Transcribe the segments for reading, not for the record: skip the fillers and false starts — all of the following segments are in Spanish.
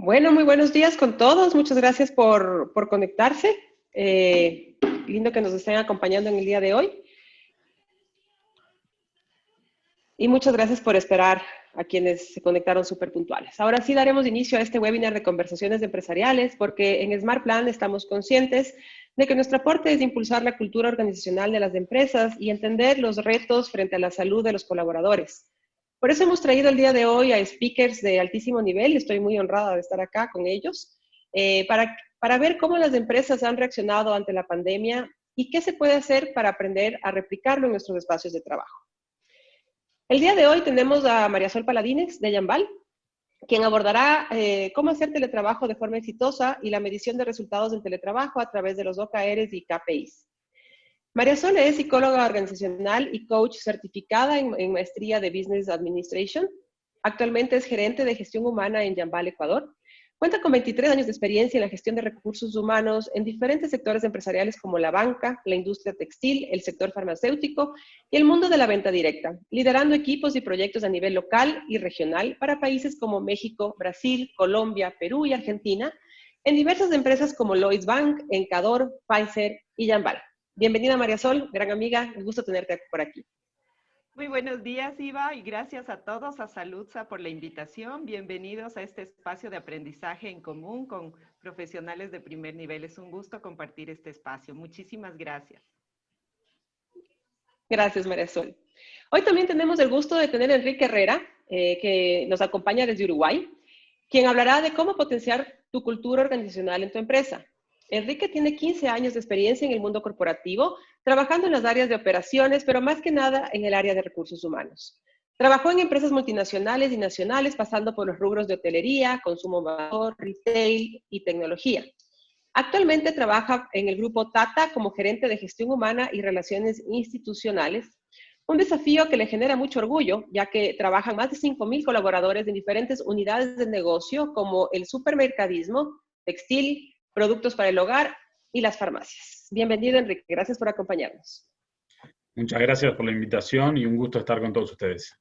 Bueno, muy buenos días con todos. Muchas gracias por conectarse. Lindo que nos estén acompañando en el día de hoy. Y muchas gracias por esperar a quienes se conectaron súper puntuales. Ahora sí daremos inicio a este webinar de conversaciones empresariales porque en Smart Plan estamos conscientes de que nuestro aporte es impulsar la cultura organizacional de las empresas y entender los retos frente a la salud de los colaboradores. Por eso hemos traído el día de hoy a speakers de altísimo nivel y estoy muy honrada de estar acá con ellos para ver cómo las empresas han reaccionado ante la pandemia y qué se puede hacer para aprender a replicarlo en nuestros espacios de trabajo. El día de hoy tenemos a María Sol Paladines de Yambal, quien abordará cómo hacer teletrabajo de forma exitosa y la medición de resultados del teletrabajo a través de los OKRs y KPIs. María Sol es psicóloga organizacional y coach certificada en maestría de Business Administration. Actualmente es gerente de gestión humana en Yambal, Ecuador. Cuenta con 23 años de experiencia en la gestión de recursos humanos en diferentes sectores empresariales como la banca, la industria textil, el sector farmacéutico y el mundo de la venta directa, liderando equipos y proyectos a nivel local y regional para países como México, Brasil, Colombia, Perú y Argentina, en diversas empresas como Lloyds Bank, Encador, Pfizer y Yambal. Bienvenida María Sol, gran amiga, un gusto tenerte por aquí. Muy buenos días, Iva, y gracias a todos, a Saludsa por la invitación. Bienvenidos a este espacio de aprendizaje en común con profesionales de primer nivel. Es un gusto compartir este espacio. Muchísimas gracias. Gracias, María Sol. Hoy también tenemos el gusto de tener a Enrique Herrera, que nos acompaña desde Uruguay, quien hablará de cómo potenciar tu cultura organizacional en tu empresa. Enrique tiene 15 años de experiencia en el mundo corporativo, trabajando en las áreas de operaciones, pero más que nada en el área de recursos humanos. Trabajó en empresas multinacionales y nacionales, pasando por los rubros de hotelería, consumo valor, retail y tecnología. Actualmente trabaja en el grupo Tata como gerente de gestión humana y relaciones institucionales, un desafío que le genera mucho orgullo, ya que trabajan más de 5,000 colaboradores en diferentes unidades de negocio como el supermercadismo, textil, productos para el hogar y las farmacias. Bienvenido, Enrique. Gracias por acompañarnos. Muchas gracias por la invitación y un gusto estar con todos ustedes.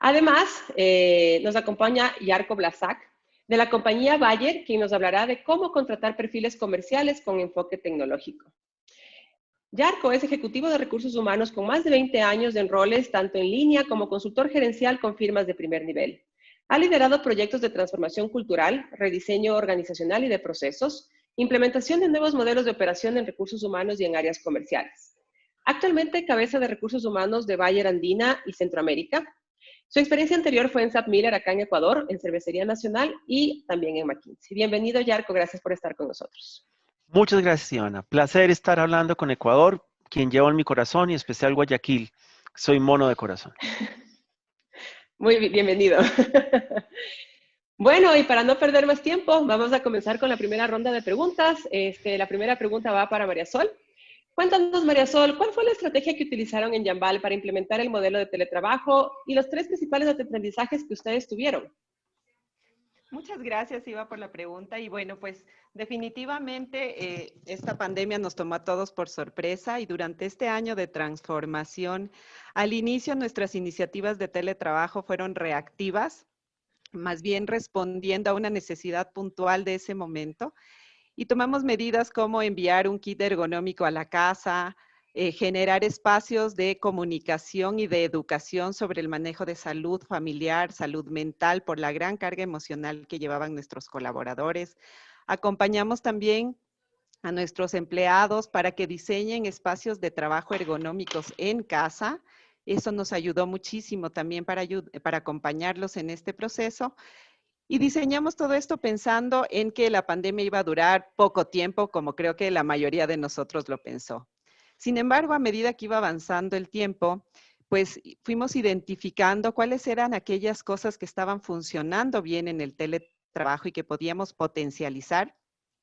Además, nos acompaña Jarko Blasak, de la compañía Bayer, quien nos hablará de cómo contratar perfiles comerciales con enfoque tecnológico. Jarko es ejecutivo de recursos humanos con más de 20 años en roles tanto en línea como consultor gerencial con firmas de primer nivel. Ha liderado proyectos de transformación cultural, rediseño organizacional y de procesos, implementación de nuevos modelos de operación en recursos humanos y en áreas comerciales. Actualmente cabeza de recursos humanos de Bayer Andina y Centroamérica. Su experiencia anterior fue en SAP Miller acá en Ecuador, en Cervecería Nacional y también en McKinsey. Bienvenido, Jarko, gracias por estar con nosotros. Muchas gracias, Ivana. Placer estar hablando con Ecuador, quien llevo en mi corazón, y especial Guayaquil. Soy mono de corazón. Muy bienvenido. Bueno, y para no perder más tiempo, vamos a comenzar con la primera ronda de preguntas. La primera pregunta va para María Sol. Cuéntanos, María Sol, ¿cuál fue la estrategia que utilizaron en Yambal para implementar el modelo de teletrabajo y los 3 principales aprendizajes que ustedes tuvieron? Muchas gracias, Iva, por la pregunta. Y bueno, pues definitivamente esta pandemia nos tomó a todos por sorpresa y durante este año de transformación, al inicio nuestras iniciativas de teletrabajo fueron reactivas, más bien respondiendo a una necesidad puntual de ese momento. Y tomamos medidas como enviar un kit ergonómico a la casa, generar espacios de comunicación y de educación sobre el manejo de salud familiar, salud mental, por la gran carga emocional que llevaban nuestros colaboradores. Acompañamos también a nuestros empleados para que diseñen espacios de trabajo ergonómicos en casa. Eso nos ayudó muchísimo también para acompañarlos en este proceso. Y diseñamos todo esto pensando en que la pandemia iba a durar poco tiempo, como creo que la mayoría de nosotros lo pensó. Sin embargo, a medida que iba avanzando el tiempo, pues fuimos identificando cuáles eran aquellas cosas que estaban funcionando bien en el teletrabajo y que podíamos potencializar,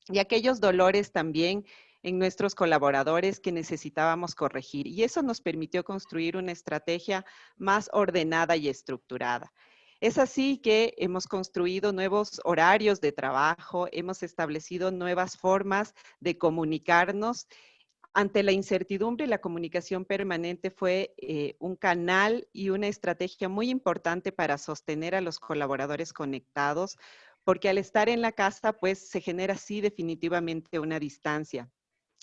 y aquellos dolores también en nuestros colaboradores que necesitábamos corregir. Y eso nos permitió construir una estrategia más ordenada y estructurada. Es así que hemos construido nuevos horarios de trabajo, hemos establecido nuevas formas de comunicarnos, Ante la incertidumbre, la comunicación permanente fue un canal y una estrategia muy importante para sostener a los colaboradores conectados, porque al estar en la casa, pues se genera sí definitivamente una distancia.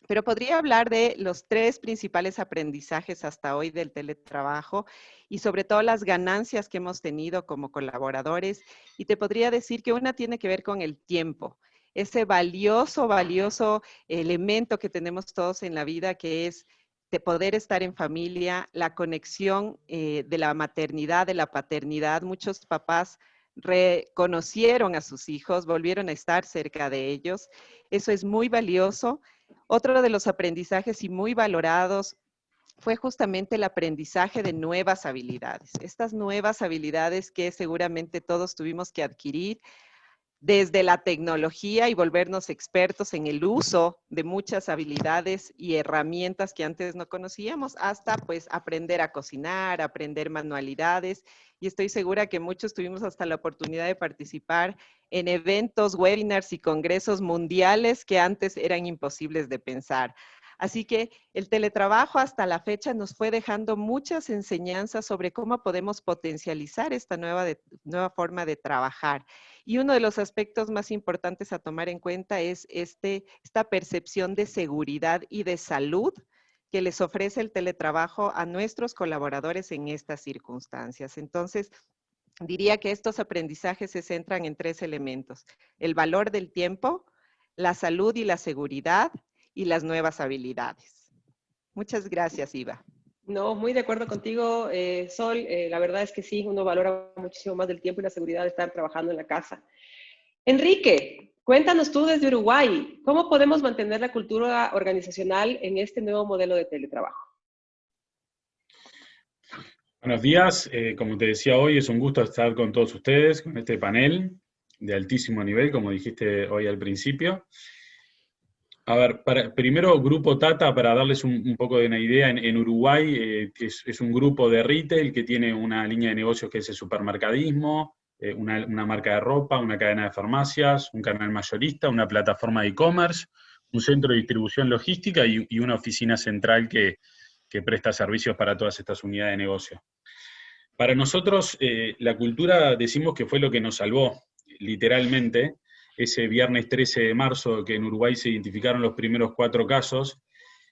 Pero podría hablar de los 3 principales aprendizajes hasta hoy del teletrabajo y sobre todo las ganancias que hemos tenido como colaboradores. Y te podría decir que una tiene que ver con el tiempo, ese valioso elemento que tenemos todos en la vida, que es de poder estar en familia, la conexión de la maternidad, de la paternidad. Muchos papás reconocieron a sus hijos, volvieron a estar cerca de ellos. Eso es muy valioso. Otro de los aprendizajes y muy valorados fue justamente el aprendizaje de nuevas habilidades. Estas nuevas habilidades que seguramente todos tuvimos que adquirir desde la tecnología y volvernos expertos en el uso de muchas habilidades y herramientas que antes no conocíamos, hasta pues aprender a cocinar, aprender manualidades. Y estoy segura que muchos tuvimos hasta la oportunidad de participar en eventos, webinars y congresos mundiales que antes eran imposibles de pensar. Así que el teletrabajo hasta la fecha nos fue dejando muchas enseñanzas sobre cómo podemos potencializar esta nueva forma de trabajar. Y uno de los aspectos más importantes a tomar en cuenta es esta percepción de seguridad y de salud que les ofrece el teletrabajo a nuestros colaboradores en estas circunstancias. Entonces, diría que estos aprendizajes se centran en 3 elementos: el valor del tiempo, la salud y la seguridad, y las nuevas habilidades. Muchas gracias, Iva. No, muy de acuerdo contigo, Sol. La verdad es que sí, uno valora muchísimo más del tiempo y la seguridad de estar trabajando en la casa. Enrique, cuéntanos tú desde Uruguay, ¿cómo podemos mantener la cultura organizacional en este nuevo modelo de teletrabajo? Buenos días, como te decía hoy, es un gusto estar con todos ustedes, con este panel de altísimo nivel, como dijiste hoy al principio. A ver, primero Grupo Tata, para darles un poco de una idea, en Uruguay es un grupo de retail que tiene una línea de negocios que es el supermercadismo, una marca de ropa, una cadena de farmacias, un canal mayorista, una plataforma de e-commerce, un centro de distribución logística y una oficina central que presta servicios para todas estas unidades de negocio. Para nosotros, la cultura decimos que fue lo que nos salvó, literalmente. Ese viernes 13 de marzo, que en Uruguay se identificaron los primeros 4 casos,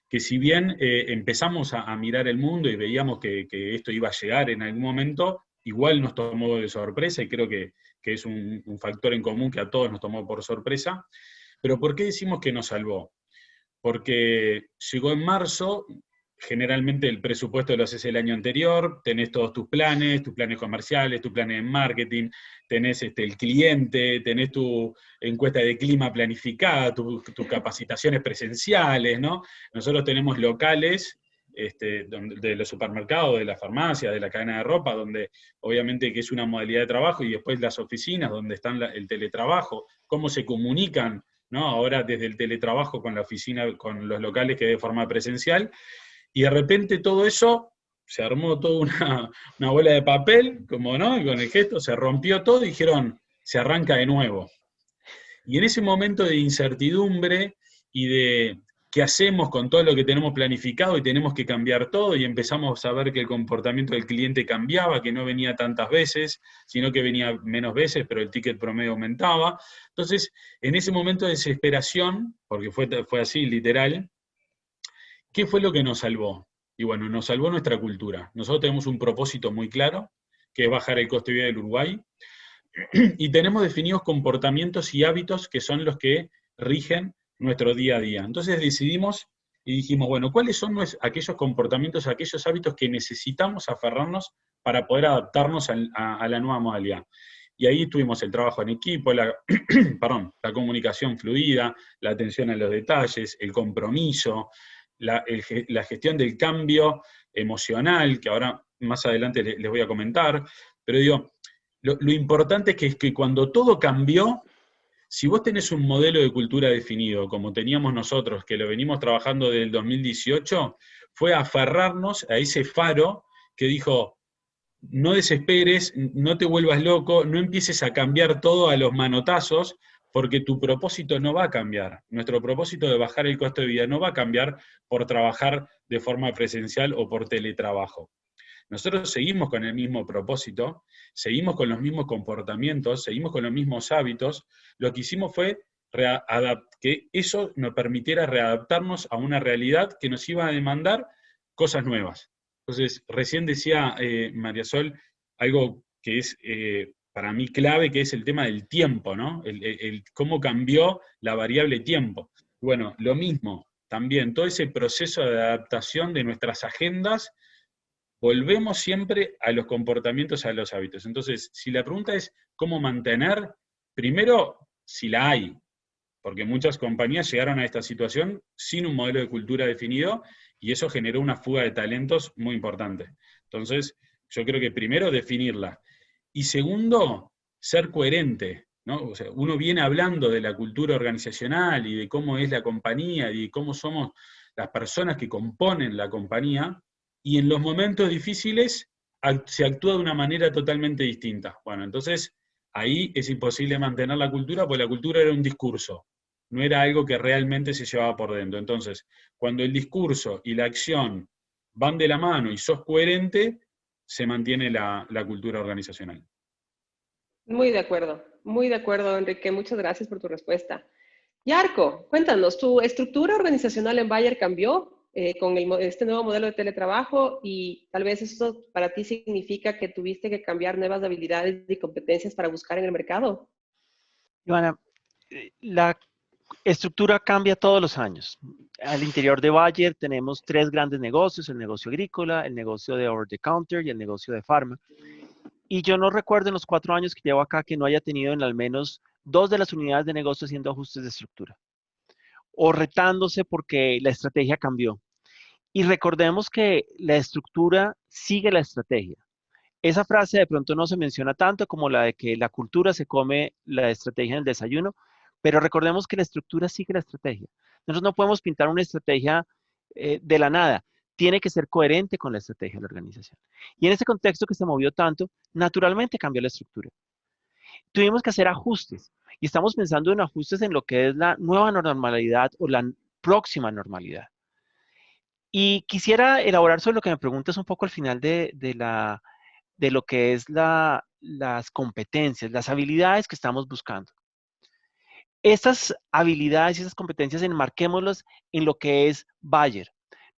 que si bien empezamos a mirar el mundo y veíamos que esto iba a llegar en algún momento, igual nos tomó de sorpresa, y creo que es un factor en común que a todos nos tomó por sorpresa. Pero ¿por qué decimos que nos salvó? Porque llegó en marzo. Generalmente el presupuesto lo haces el año anterior, tenés todos tus planes comerciales, tus planes de marketing, tenés el cliente, tenés tu encuesta de clima planificada, tus capacitaciones presenciales, ¿no? Nosotros tenemos locales de los supermercados, de la farmacia, de la cadena de ropa, donde obviamente que es una modalidad de trabajo, y después las oficinas donde están el teletrabajo, cómo se comunican, ¿no? Ahora desde el teletrabajo con la oficina, con los locales que de forma presencial. Y de repente todo eso, se armó toda una bola de papel, como no, y con el gesto se rompió todo y dijeron, se arranca de nuevo. Y en ese momento de incertidumbre y de qué hacemos con todo lo que tenemos planificado y tenemos que cambiar todo, y empezamos a ver que el comportamiento del cliente cambiaba, que no venía tantas veces, sino que venía menos veces, pero el ticket promedio aumentaba. Entonces, en ese momento de desesperación, porque fue así, literal, ¿qué fue lo que nos salvó? Y bueno, nos salvó nuestra cultura. Nosotros tenemos un propósito muy claro, que es bajar el costo de vida del Uruguay, y tenemos definidos comportamientos y hábitos que son los que rigen nuestro día a día. Entonces decidimos y dijimos, bueno, ¿cuáles son aquellos comportamientos, aquellos hábitos que necesitamos aferrarnos para poder adaptarnos a la nueva modalidad? Y ahí tuvimos el trabajo en equipo, la comunicación fluida, la atención a los detalles, el compromiso, la gestión del cambio emocional, que ahora más adelante les voy a comentar, pero digo, lo importante es que cuando todo cambió, si vos tenés un modelo de cultura definido, como teníamos nosotros, que lo venimos trabajando desde el 2018, fue aferrarnos a ese faro que dijo, no desesperes, no te vuelvas loco, no empieces a cambiar todo a los manotazos, porque tu propósito no va a cambiar. Nuestro propósito de bajar el costo de vida no va a cambiar por trabajar de forma presencial o por teletrabajo. Nosotros seguimos con el mismo propósito, seguimos con los mismos comportamientos, seguimos con los mismos hábitos. Lo que hicimos fue que eso nos permitiera readaptarnos a una realidad que nos iba a demandar cosas nuevas. Entonces, recién decía María Sol algo que es para mí clave, que es el tema del tiempo, ¿no? Cómo cambió la variable tiempo. Bueno, lo mismo, también todo ese proceso de adaptación de nuestras agendas, volvemos siempre a los comportamientos, a los hábitos. Entonces, si la pregunta es cómo mantener, primero, si la hay, porque muchas compañías llegaron a esta situación sin un modelo de cultura definido, y eso generó una fuga de talentos muy importante. Entonces, yo creo que primero definirla. Y segundo, ser coherente, ¿no? O sea, uno viene hablando de la cultura organizacional y de cómo es la compañía y de cómo somos las personas que componen la compañía, y en los momentos difíciles se actúa de una manera totalmente distinta. Bueno, entonces ahí es imposible mantener la cultura, porque la cultura era un discurso, no era algo que realmente se llevaba por dentro. Entonces, cuando el discurso y la acción van de la mano y sos coherente, se mantiene la cultura organizacional. Muy de acuerdo, Enrique. Muchas gracias por tu respuesta. Yarko, cuéntanos, ¿tu estructura organizacional en Bayer cambió con este nuevo modelo de teletrabajo? Y tal vez eso para ti significa que tuviste que cambiar nuevas habilidades y competencias para buscar en el mercado. Ivana, la estructura cambia todos los años. Al interior de Bayer tenemos tres grandes negocios: el negocio agrícola, el negocio de over the counter y el negocio de farma. Y yo no recuerdo en los 4 años que llevo acá que no haya tenido en al menos 2 de las unidades de negocio haciendo ajustes de estructura o retándose porque la estrategia cambió. Y recordemos que la estructura sigue la estrategia. Esa frase de pronto no se menciona tanto como la de que la cultura se come la estrategia en el desayuno, pero recordemos que la estructura sigue la estrategia. Nosotros no podemos pintar una estrategia de la nada. Tiene que ser coherente con la estrategia de la organización. Y en ese contexto que se movió tanto, naturalmente cambió la estructura. Tuvimos que hacer ajustes y estamos pensando en ajustes en lo que es la nueva normalidad o la próxima normalidad. Y quisiera elaborar sobre lo que me preguntas un poco al final de lo que es las competencias, las habilidades que estamos buscando. Estas habilidades y esas competencias enmarquémoslas en lo que es Bayer.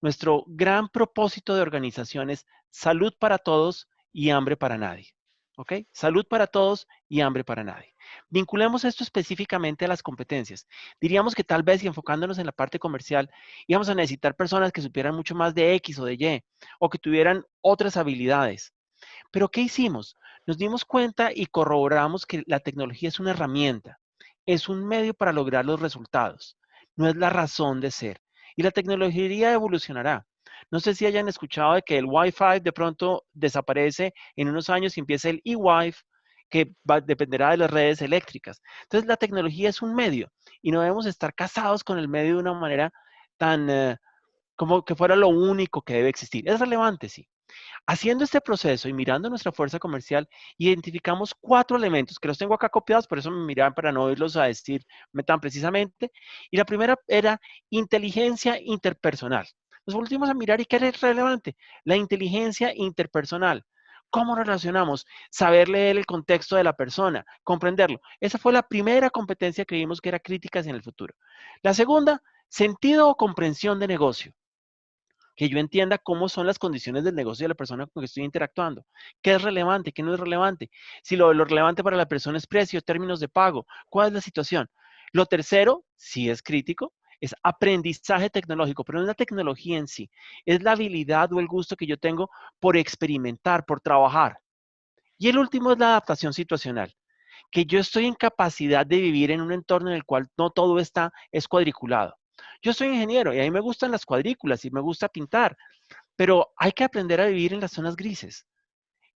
Nuestro gran propósito de organización es salud para todos y hambre para nadie. ¿Ok? Salud para todos y hambre para nadie. Vinculemos esto específicamente a las competencias. Diríamos que tal vez, y enfocándonos en la parte comercial, íbamos a necesitar personas que supieran mucho más de X o de Y, o que tuvieran otras habilidades. Pero ¿qué hicimos? Nos dimos cuenta y corroboramos que la tecnología es una herramienta, es un medio para lograr los resultados, no es la razón de ser. Y la tecnología evolucionará. No sé si hayan escuchado de que el Wi-Fi de pronto desaparece en unos años y empieza el e-Wi-Fi, que dependerá de las redes eléctricas. Entonces, la tecnología es un medio y no debemos estar casados con el medio de una manera tan como que fuera lo único que debe existir. Es relevante, sí. Haciendo este proceso y mirando nuestra fuerza comercial, identificamos 4 elementos que los tengo acá copiados, por eso me miraban para no irlos a decir tan precisamente. Y la primera era inteligencia interpersonal. Nos volvimos a mirar y qué es relevante. La inteligencia interpersonal. ¿Cómo relacionamos? Saber leer el contexto de la persona, comprenderlo. Esa fue la primera competencia que vimos que era crítica en el futuro. La segunda, sentido o comprensión de negocio. Que yo entienda cómo son las condiciones del negocio de la persona con la que estoy interactuando. ¿Qué es relevante? ¿Qué no es relevante? Si lo relevante para la persona es precio, términos de pago, ¿cuál es la situación? Lo tercero, si es crítico, es aprendizaje tecnológico, pero no es la tecnología en sí, es la habilidad o el gusto que yo tengo por experimentar, por trabajar. Y el último es la adaptación situacional, que yo estoy en capacidad de vivir en un entorno en el cual no todo está cuadriculado. Yo soy ingeniero y a mí me gustan las cuadrículas y me gusta pintar, pero hay que aprender a vivir en las zonas grises.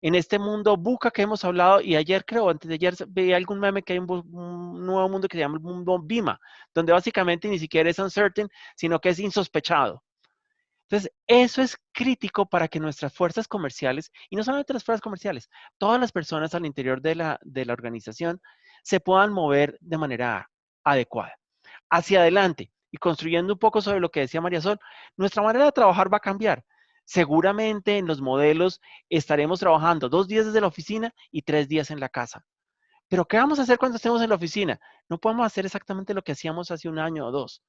En este mundo buca que hemos hablado, y ayer creo, antes de ayer veía algún meme que hay un nuevo mundo que se llama el mundo Bima, donde básicamente ni siquiera es uncertain, sino que es insospechado. Entonces, eso es crítico para que nuestras fuerzas comerciales, y no solamente las fuerzas comerciales, todas las personas al interior de la organización se puedan mover de manera adecuada. Hacia adelante, y construyendo un poco sobre lo que decía María Sol, nuestra manera de trabajar va a cambiar. Seguramente en los modelos estaremos trabajando 2 días desde la oficina y 3 días en la casa. Pero ¿qué vamos a hacer cuando estemos en la oficina? No podemos hacer exactamente lo que hacíamos hace 1 año o 2.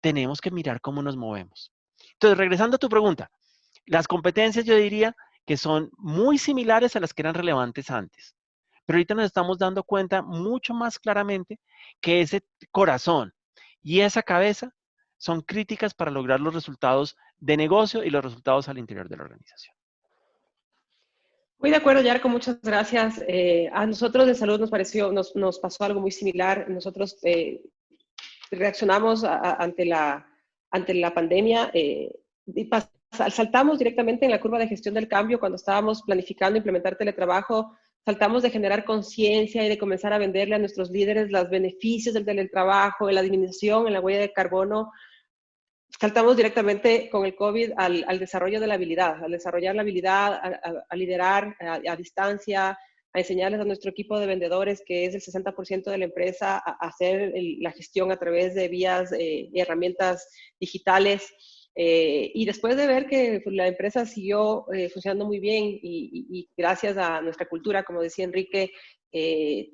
Tenemos que mirar cómo nos movemos. Entonces, regresando a tu pregunta, las competencias yo diría que son muy similares a las que eran relevantes antes. Pero ahorita nos estamos dando cuenta mucho más claramente que ese corazón y esa cabeza son críticas para lograr los resultados de negocio y los resultados al interior de la organización. Muy de acuerdo, Yarko, muchas gracias. A nosotros de salud nos pasó algo muy similar. Nosotros reaccionamos ante la pandemia y saltamos directamente en la curva de gestión del cambio cuando estábamos planificando implementar teletrabajo. Saltamos de generar conciencia y de comenzar a venderle a nuestros líderes los beneficios del teletrabajo, en la disminución en la huella de carbono. Saltamos directamente con el COVID al desarrollo de la habilidad, al desarrollar la habilidad, a liderar a distancia, a enseñarles a nuestro equipo de vendedores, que es el 60% de la empresa, a hacer la gestión a través de vías y herramientas digitales. Y después de ver que la empresa siguió funcionando muy bien y gracias a nuestra cultura, como decía Enrique,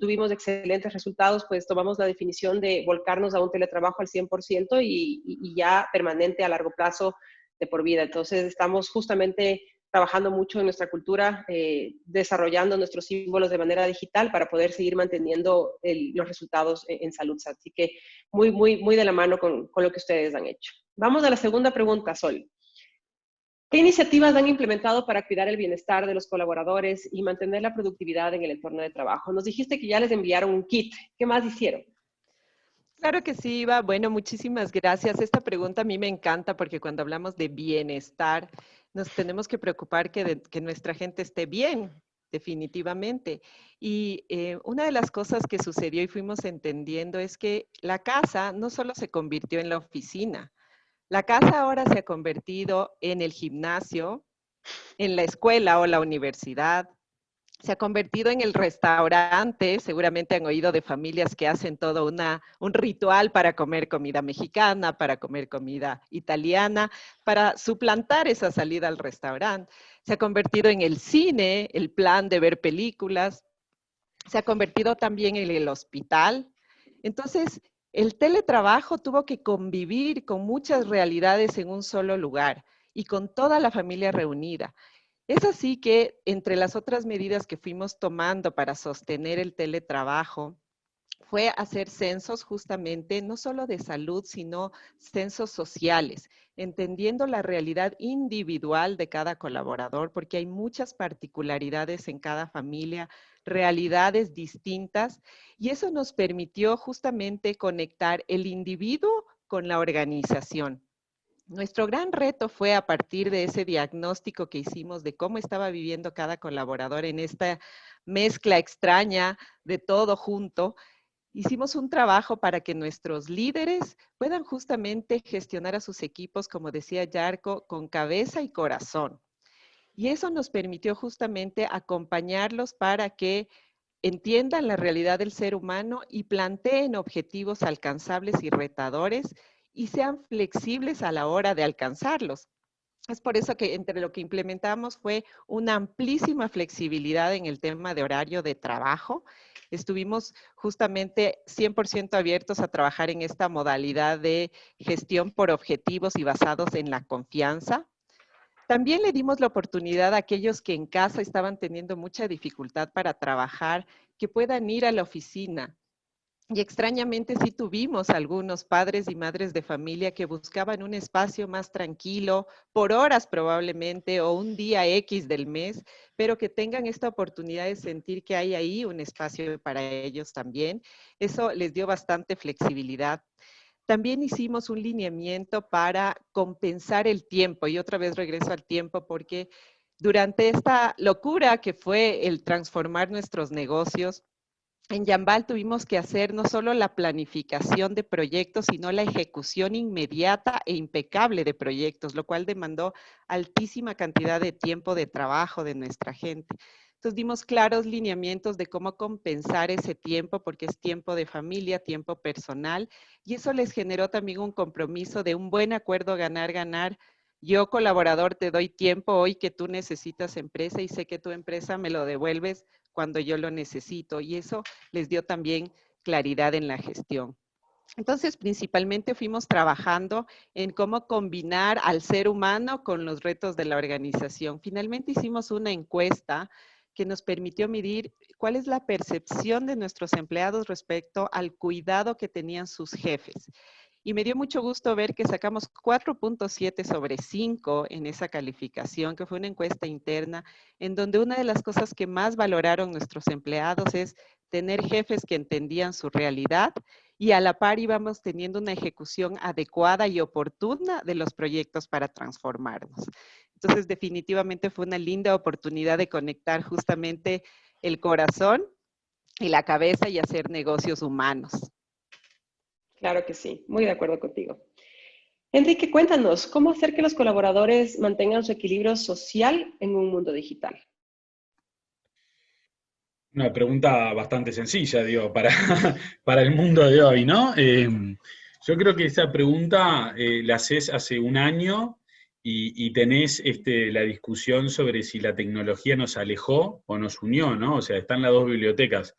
tuvimos excelentes resultados, pues tomamos la definición de volcarnos a un teletrabajo al 100% y ya permanente a largo plazo de por vida. Entonces estamos justamente trabajando mucho en nuestra cultura, desarrollando nuestros símbolos de manera digital para poder seguir manteniendo los resultados en salud. Así que muy de la mano con lo que ustedes han hecho. Vamos a la segunda pregunta, Sol. ¿Qué iniciativas han implementado para cuidar el bienestar de los colaboradores y mantener la productividad en el entorno de trabajo? Nos dijiste que ya les enviaron un kit. ¿Qué más hicieron? Claro que sí, Iva. Bueno, muchísimas gracias. Esta pregunta a mí me encanta porque cuando hablamos de bienestar, nos tenemos que preocupar que nuestra gente esté bien, definitivamente. Y una de las cosas que sucedió y fuimos entendiendo es que la casa no solo se convirtió en la oficina, la casa ahora se ha convertido en el gimnasio, en la escuela o la universidad, se ha convertido en el restaurante. Seguramente han oído de familias que hacen todo un ritual para comer comida mexicana, para comer comida italiana, para suplantar esa salida al restaurante. Se ha convertido en el cine, el plan de ver películas. Se ha convertido también en el hospital. Entonces, el teletrabajo tuvo que convivir con muchas realidades en un solo lugar y con toda la familia reunida. Es así que entre las otras medidas que fuimos tomando para sostener el teletrabajo fue hacer censos justamente, no solo de salud, sino censos sociales, entendiendo la realidad individual de cada colaborador, porque hay muchas particularidades en cada familia, realidades distintas, y eso nos permitió justamente conectar el individuo con la organización. Nuestro gran reto fue a partir de ese diagnóstico que hicimos de cómo estaba viviendo cada colaborador en esta mezcla extraña de todo junto. Hicimos un trabajo para que nuestros líderes puedan justamente gestionar a sus equipos, como decía Yarko, con cabeza y corazón. Y eso nos permitió justamente acompañarlos para que entiendan la realidad del ser humano y planteen objetivos alcanzables y retadores y sean flexibles a la hora de alcanzarlos. Es por eso que entre lo que implementamos fue una amplísima flexibilidad en el tema de horario de trabajo. Estuvimos justamente 100% abiertos a trabajar en esta modalidad de gestión por objetivos y basados en la confianza. También le dimos la oportunidad a aquellos que en casa estaban teniendo mucha dificultad para trabajar, que puedan ir a la oficina. Y extrañamente sí tuvimos algunos padres y madres de familia que buscaban un espacio más tranquilo, por horas probablemente, o un día X del mes, pero que tengan esta oportunidad de sentir que hay ahí un espacio para ellos también. Eso les dio bastante flexibilidad. También hicimos un lineamiento para compensar el tiempo, y otra vez regreso al tiempo porque durante esta locura que fue el transformar nuestros negocios, en Yambal tuvimos que hacer no solo la planificación de proyectos, sino la ejecución inmediata e impecable de proyectos, lo cual demandó altísima cantidad de tiempo de trabajo de nuestra gente. Entonces dimos claros lineamientos de cómo compensar ese tiempo, porque es tiempo de familia, tiempo personal, y eso les generó también un compromiso de un buen acuerdo ganar-ganar. Yo, colaborador, te doy tiempo hoy que tú necesitas empresa y sé que tu empresa me lo devuelves cuando yo lo necesito, y eso les dio también claridad en la gestión. Entonces, principalmente fuimos trabajando en cómo combinar al ser humano con los retos de la organización. Finalmente hicimos una encuesta que nos permitió medir cuál es la percepción de nuestros empleados respecto al cuidado que tenían sus jefes. Y me dio mucho gusto ver que sacamos 4.7 sobre 5 en esa calificación, que fue una encuesta interna, en donde una de las cosas que más valoraron nuestros empleados es tener jefes que entendían su realidad y a la par íbamos teniendo una ejecución adecuada y oportuna de los proyectos para transformarnos. Entonces, definitivamente fue una linda oportunidad de conectar justamente el corazón y la cabeza y hacer negocios humanos. Claro que sí, muy de acuerdo contigo. Enrique, cuéntanos, ¿cómo hacer que los colaboradores mantengan su equilibrio social en un mundo digital? Una pregunta bastante sencilla, digo, para, para el mundo de hoy, ¿no? Yo creo que esa pregunta la haces hace un año y tenés la discusión sobre si la tecnología nos alejó o nos unió, ¿no? O sea, están las dos bibliotecas.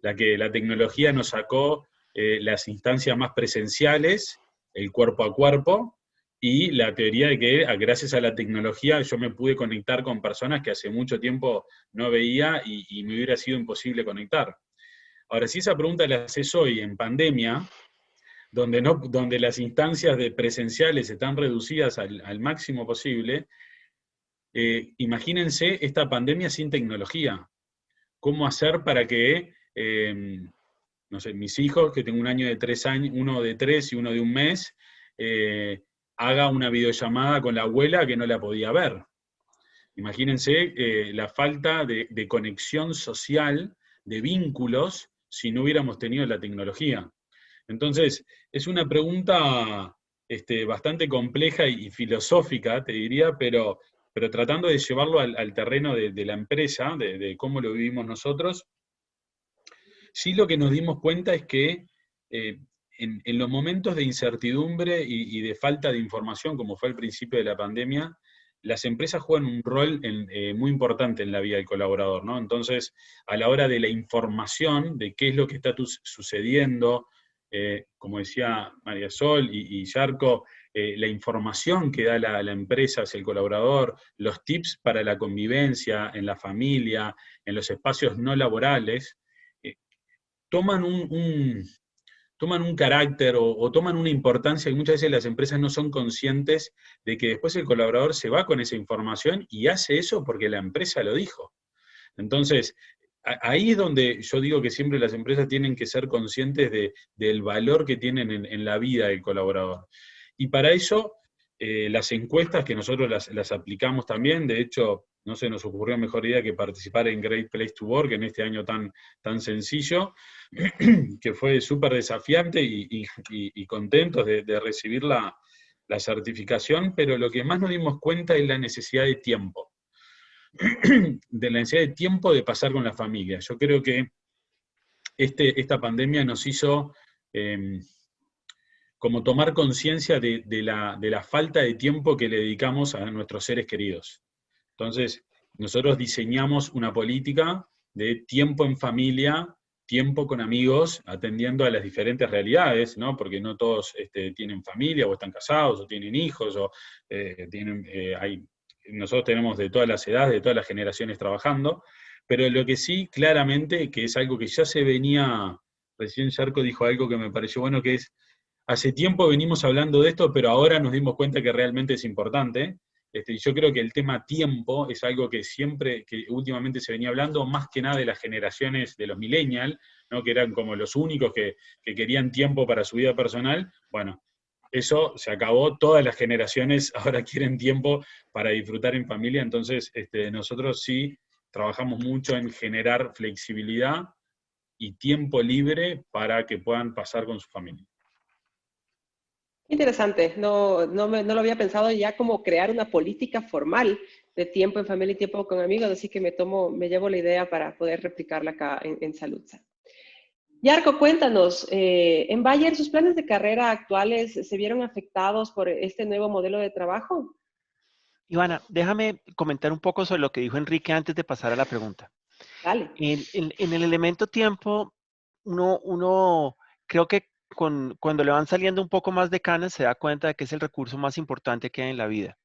La que la tecnología nos sacó las instancias más presenciales, el cuerpo a cuerpo, y la teoría de que gracias a la tecnología yo me pude conectar con personas que hace mucho tiempo no veía y me hubiera sido imposible conectar. Ahora, si esa pregunta la haces hoy en pandemia, donde las instancias de presenciales están reducidas al máximo posible, imagínense esta pandemia sin tecnología. ¿Cómo hacer para que, no sé, mis hijos, que tengo un año de 3 años, uno de 3 y uno de un mes, haga una videollamada con la abuela que no la podía ver? Imagínense la falta de conexión social, de vínculos, si no hubiéramos tenido la tecnología. Entonces, es una pregunta bastante compleja y filosófica, te diría, pero tratando de llevarlo al terreno de la empresa, de cómo lo vivimos nosotros. Sí, lo que nos dimos cuenta es que en los momentos de incertidumbre y de falta de información, como fue al principio de la pandemia, las empresas juegan un rol muy importante en la vida del colaborador, ¿no? Entonces, a la hora de la información, de qué es lo que está sucediendo, como decía María Sol y Yarko, la información que da la empresa hacia el colaborador, los tips para la convivencia en la familia, en los espacios no laborales, toman toman un carácter o toman una importancia que muchas veces las empresas no son conscientes de que después el colaborador se va con esa información y hace eso porque la empresa lo dijo. Entonces, ahí es donde yo digo que siempre las empresas tienen que ser conscientes del valor que tienen en la vida del colaborador. Y para eso, las encuestas que nosotros las aplicamos también, de hecho, no se nos ocurrió mejor idea que participar en Great Place to Work en este año tan sencillo, que fue súper desafiante y contentos de recibir la certificación, pero lo que más nos dimos cuenta es la necesidad de tiempo. De la necesidad de tiempo de pasar con la familia. Yo creo que esta pandemia nos hizo como tomar conciencia de la falta de tiempo que le dedicamos a nuestros seres queridos. Entonces, nosotros diseñamos una política de tiempo en familia, tiempo con amigos, atendiendo a las diferentes realidades, ¿no? Porque no todos tienen familia, o están casados, o tienen hijos, o nosotros tenemos de todas las edades, de todas las generaciones trabajando, pero lo que sí, claramente, que es algo que ya se venía, recién Yarko dijo algo que me pareció bueno, que es, hace tiempo venimos hablando de esto, pero ahora nos dimos cuenta que realmente es importante. Yo creo que el tema tiempo es algo que que últimamente se venía hablando, más que nada de las generaciones de los millennials, ¿no? Que eran como los únicos que querían tiempo para su vida personal. Bueno, eso se acabó, todas las generaciones ahora quieren tiempo para disfrutar en familia, entonces nosotros sí trabajamos mucho en generar flexibilidad y tiempo libre para que puedan pasar con su familia. Interesante, no lo había pensado ya como crear una política formal de tiempo en familia y tiempo con amigos, así que me llevo la idea para poder replicarla acá en Saludza. Yarko, cuéntanos, ¿en Bayer sus planes de carrera actuales se vieron afectados por este nuevo modelo de trabajo? Ivana, déjame comentar un poco sobre lo que dijo Enrique antes de pasar a la pregunta. Dale. En el elemento tiempo, uno creo que cuando le van saliendo un poco más de canas se da cuenta de que es el recurso más importante que hay en la vida.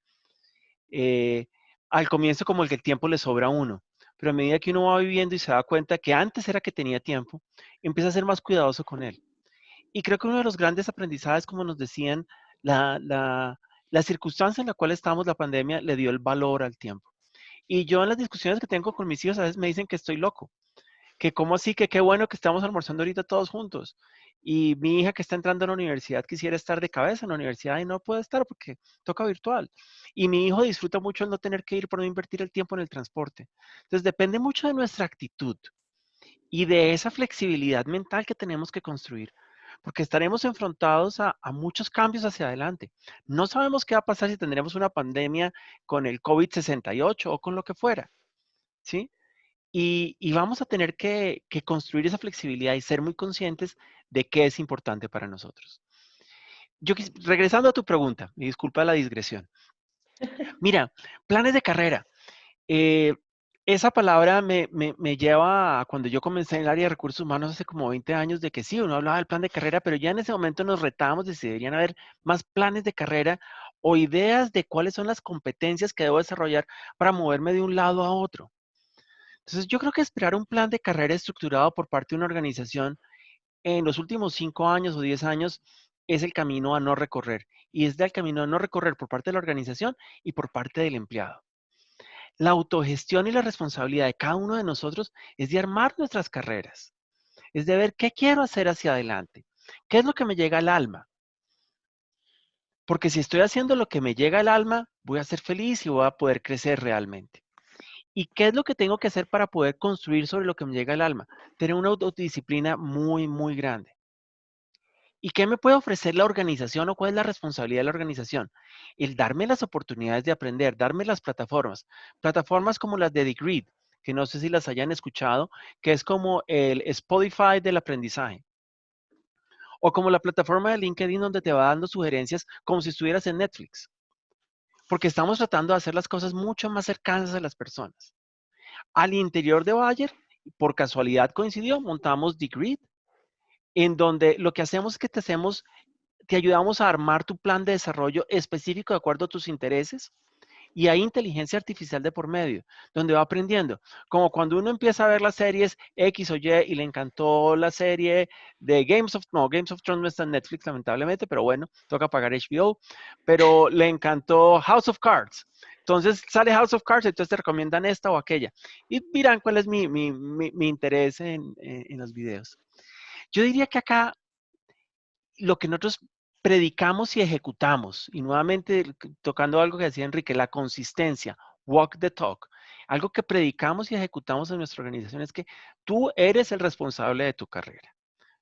Eh, Al comienzo como el que el tiempo le sobra a uno, pero a medida que uno va viviendo y se da cuenta que antes era que tenía tiempo, empieza a ser más cuidadoso con él. Y creo que uno de los grandes aprendizajes, como nos decían, la, la, la circunstancia en la cual estamos, la pandemia, le dio el valor al tiempo. Y yo en las discusiones que tengo con mis hijos a veces me dicen que estoy loco, que cómo así, que qué bueno que estamos almorzando ahorita todos juntos. Y mi hija que está entrando a la universidad quisiera estar de cabeza en la universidad y no puede estar porque toca virtual. Y mi hijo disfruta mucho el no tener que ir por no invertir el tiempo en el transporte. Entonces depende mucho de nuestra actitud y de esa flexibilidad mental que tenemos que construir, porque estaremos enfrentados a muchos cambios hacia adelante. No sabemos qué va a pasar si tendremos una pandemia con el COVID-68 o con lo que fuera, ¿sí? Y vamos a tener que construir esa flexibilidad y ser muy conscientes de qué es importante para nosotros. Regresando a tu pregunta, y disculpa la digresión. Mira, planes de carrera. Eh, Esa palabra me lleva a cuando yo comencé en el área de recursos humanos hace como 20 años, de que sí, uno hablaba del plan de carrera, pero ya en ese momento nos retábamos de si deberían haber más planes de carrera o ideas de cuáles son las competencias que debo desarrollar para moverme de un lado a otro. Entonces, yo creo que esperar un plan de carrera estructurado por parte de una organización en los últimos 5 años o 10 años es el camino a no recorrer. Y es el camino a no recorrer por parte de la organización y por parte del empleado. La autogestión y la responsabilidad de cada uno de nosotros es de armar nuestras carreras, es de ver qué quiero hacer hacia adelante, qué es lo que me llega al alma. Porque si estoy haciendo lo que me llega al alma, voy a ser feliz y voy a poder crecer realmente. ¿Y qué es lo que tengo que hacer para poder construir sobre lo que me llega al alma? Tener una autodisciplina muy, muy grande. ¿Y qué me puede ofrecer la organización o cuál es la responsabilidad de la organización? El darme las oportunidades de aprender, darme las plataformas. Plataformas como las de Degreed, que no sé si las hayan escuchado, que es como el Spotify del aprendizaje. O como la plataforma de LinkedIn donde te va dando sugerencias como si estuvieras en Netflix. Porque estamos tratando de hacer las cosas mucho más cercanas a las personas. Al interior de Bayer, por casualidad coincidió, montamos Degreed, en donde lo que hacemos es que te ayudamos a armar tu plan de desarrollo específico de acuerdo a tus intereses y hay inteligencia artificial de por medio, donde va aprendiendo. Como cuando uno empieza a ver las series X o Y y le encantó la serie de Games of Thrones no está en Netflix lamentablemente, pero bueno, toca pagar HBO, pero le encantó House of Cards. Entonces sale House of Cards, entonces te recomiendan esta o aquella. Y miran cuál es mi interés en los videos. Yo diría que acá lo que nosotros predicamos y ejecutamos, y nuevamente tocando algo que decía Enrique, la consistencia, walk the talk, algo que predicamos y ejecutamos en nuestra organización es que tú eres el responsable de tu carrera.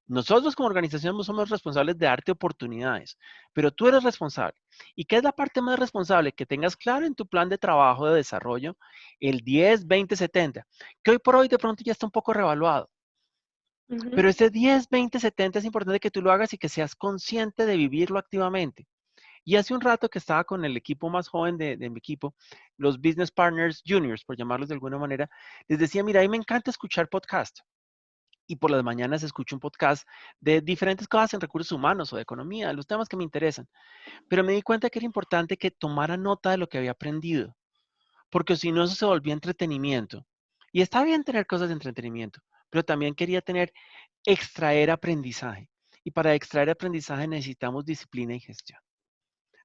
Nosotros como organización no somos responsables de darte oportunidades, pero tú eres responsable. ¿Y qué es la parte más responsable? Que tengas claro en tu plan de trabajo de desarrollo el 10, 20, 70, que hoy por hoy de pronto ya está un poco revaluado. Pero ese 10, 20, 70 es importante que tú lo hagas y que seas consciente de vivirlo activamente. Y hace un rato que estaba con el equipo más joven de mi equipo, los Business Partners Juniors, por llamarlos de alguna manera, les decía, mira, a mí me encanta escuchar podcast. Y por las mañanas escucho un podcast de diferentes cosas en recursos humanos o de economía, los temas que me interesan. Pero me di cuenta que era importante que tomara nota de lo que había aprendido, porque si no, eso se volvía entretenimiento. Y está bien tener cosas de entretenimiento, pero también quería extraer aprendizaje. Y para extraer aprendizaje necesitamos disciplina y gestión.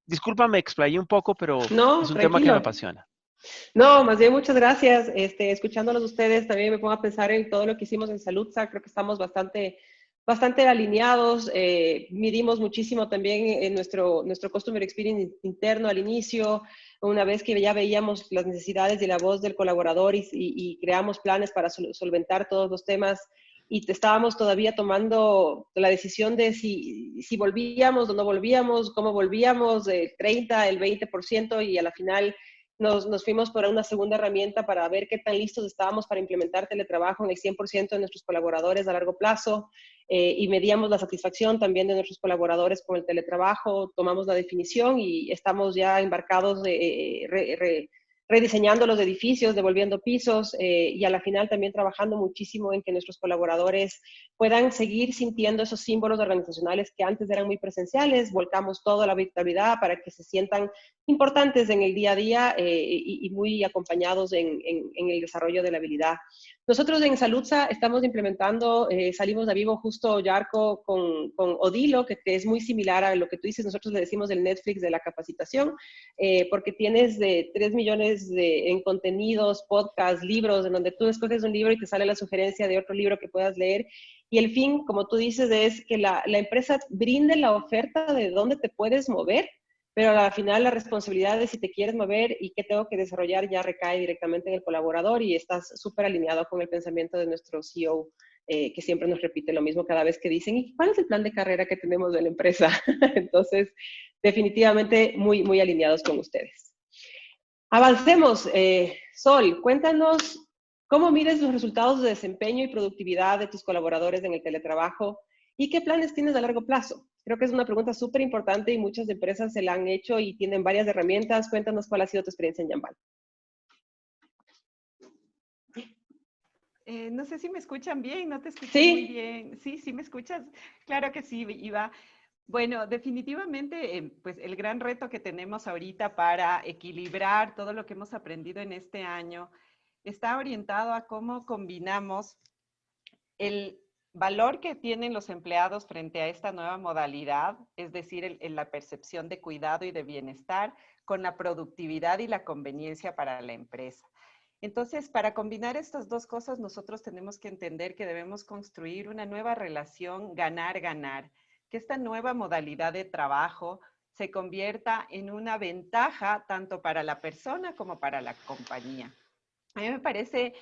Disculpa, me explayé un poco, pero No, es un tema que me tranquilo. apasiona. No, más bien muchas gracias. Escuchándolos ustedes, también me pongo a pensar en todo lo que hicimos en Saludza. Creo que estamos bastante alineados. Midimos muchísimo también en nuestro Customer Experience interno al inicio, una vez que ya veíamos las necesidades y la voz del colaborador y creamos planes para solventar todos los temas. y estábamos todavía tomando la decisión de si volvíamos o no volvíamos, cómo volvíamos, el 30, el 20%, y a la final nos fuimos por una segunda herramienta para ver qué tan listos estábamos para implementar teletrabajo en el 100% de nuestros colaboradores a largo plazo, y medíamos la satisfacción también de nuestros colaboradores con el teletrabajo, tomamos la definición y estamos ya embarcados rediseñando los edificios, devolviendo pisos, y a la final también trabajando muchísimo en que nuestros colaboradores puedan seguir sintiendo esos símbolos organizacionales que antes eran muy presenciales. Volcamos toda la virtualidad para que se sientan importantes en el día a día, y muy acompañados en el desarrollo de la habilidad. Nosotros en Saludza estamos implementando, salimos de Vivo justo, Yarko, con Odilo, que es muy similar a lo que tú dices. Nosotros le decimos el Netflix de la capacitación, porque tienes de 3 millones en contenidos, podcasts, libros, en donde tú escoges un libro y te sale la sugerencia de otro libro que puedas leer. Y el fin, como tú dices, es que la empresa brinde la oferta de dónde te puedes mover, pero al final la responsabilidad de si te quieres mover y qué tengo que desarrollar ya recae directamente en el colaborador, y estás súper alineado con el pensamiento de nuestro CEO, que siempre nos repite lo mismo cada vez que dicen, ¿y cuál es el plan de carrera que tenemos de la empresa? Entonces, definitivamente muy, muy alineados con ustedes. Avancemos. Sol, cuéntanos cómo mides los resultados de desempeño y productividad de tus colaboradores en el teletrabajo y qué planes tienes a largo plazo. Creo que es una pregunta súper importante y muchas empresas se la han hecho y tienen varias herramientas. Cuéntanos cuál ha sido tu experiencia en Jambal. No sé si me escuchan bien, no te escuché ¿Sí? muy bien. Sí, sí me escuchas. Claro que sí, Iva. Bueno, definitivamente, pues el gran reto que tenemos ahorita para equilibrar todo lo que hemos aprendido en este año está orientado a cómo combinamos el valor que tienen los empleados frente a esta nueva modalidad, es decir, la percepción de cuidado y de bienestar, con la productividad y la conveniencia para la empresa. Entonces, para combinar estas dos cosas, nosotros tenemos que entender que debemos construir una nueva relación ganar-ganar, que esta nueva modalidad de trabajo se convierta en una ventaja tanto para la persona como para la compañía. A mí me parece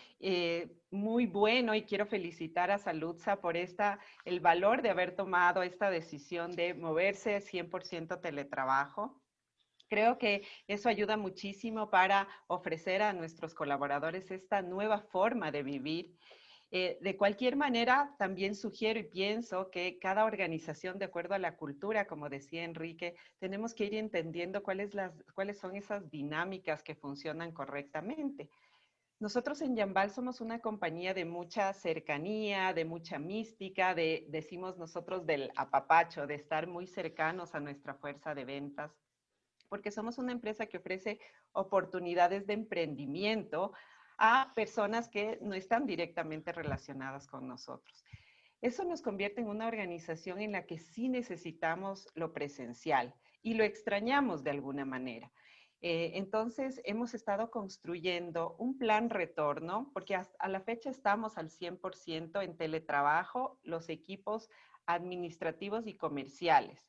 muy bueno y quiero felicitar a Saludza por el valor de haber tomado esta decisión de moverse 100% teletrabajo. Creo que eso ayuda muchísimo para ofrecer a nuestros colaboradores esta nueva forma de vivir. De cualquier manera, también sugiero y pienso que cada organización, de acuerdo a la cultura, como decía Enrique, tenemos que ir entendiendo cuáles son esas dinámicas que funcionan correctamente. Nosotros en Jambal somos una compañía de mucha cercanía, de mucha mística, decimos nosotros del apapacho, de estar muy cercanos a nuestra fuerza de ventas, porque somos una empresa que ofrece oportunidades de emprendimiento a personas que no están directamente relacionadas con nosotros. Eso nos convierte en una organización en la que sí necesitamos lo presencial y lo extrañamos de alguna manera. Entonces, hemos estado construyendo un plan retorno, porque a la fecha estamos al 100% en teletrabajo, los equipos administrativos y comerciales.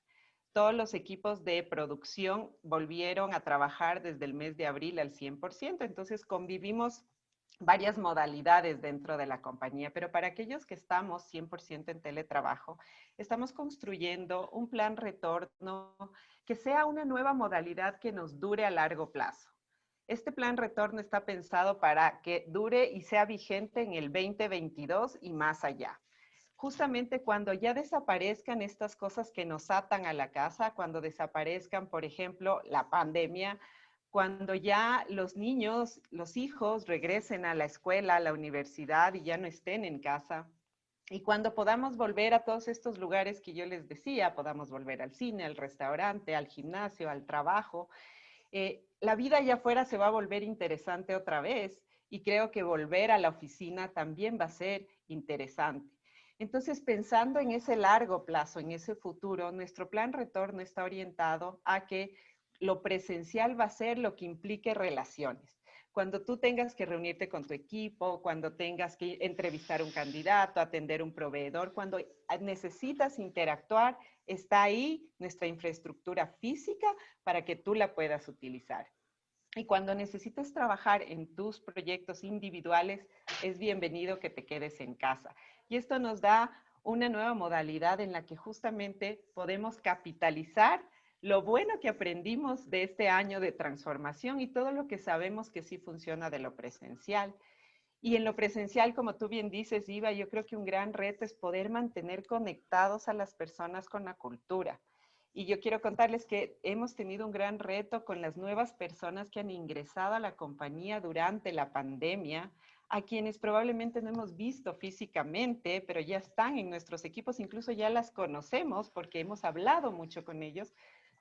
Todos los equipos de producción volvieron a trabajar desde el mes de abril al 100%, entonces convivimos varias modalidades dentro de la compañía, pero para aquellos que estamos 100% en teletrabajo, estamos construyendo un plan retorno que sea una nueva modalidad que nos dure a largo plazo. Este plan retorno está pensado para que dure y sea vigente en el 2022 y más allá. Justamente cuando ya desaparezcan estas cosas que nos atan a la casa, cuando desaparezcan, por ejemplo, la pandemia, cuando ya los niños, los hijos regresen a la escuela, a la universidad y ya no estén en casa. Y cuando podamos volver a todos estos lugares que yo les decía, podamos volver al cine, al restaurante, al gimnasio, al trabajo, la vida allá afuera se va a volver interesante otra vez y creo que volver a la oficina también va a ser interesante. Entonces, pensando en ese largo plazo, en ese futuro, nuestro plan retorno está orientado a que lo presencial va a ser lo que implique relaciones. Cuando tú tengas que reunirte con tu equipo, cuando tengas que entrevistar a un candidato, atender a un proveedor, cuando necesitas interactuar, está ahí nuestra infraestructura física para que tú la puedas utilizar. Y cuando necesites trabajar en tus proyectos individuales, es bienvenido que te quedes en casa. Y esto nos da una nueva modalidad en la que justamente podemos capitalizar lo bueno que aprendimos de este año de transformación y todo lo que sabemos que sí funciona de lo presencial. Y en lo presencial, como tú bien dices, Iva, yo creo que un gran reto es poder mantener conectados a las personas con la cultura. Y yo quiero contarles que hemos tenido un gran reto con las nuevas personas que han ingresado a la compañía durante la pandemia, a quienes probablemente no hemos visto físicamente, pero ya están en nuestros equipos, incluso ya las conocemos porque hemos hablado mucho con ellos,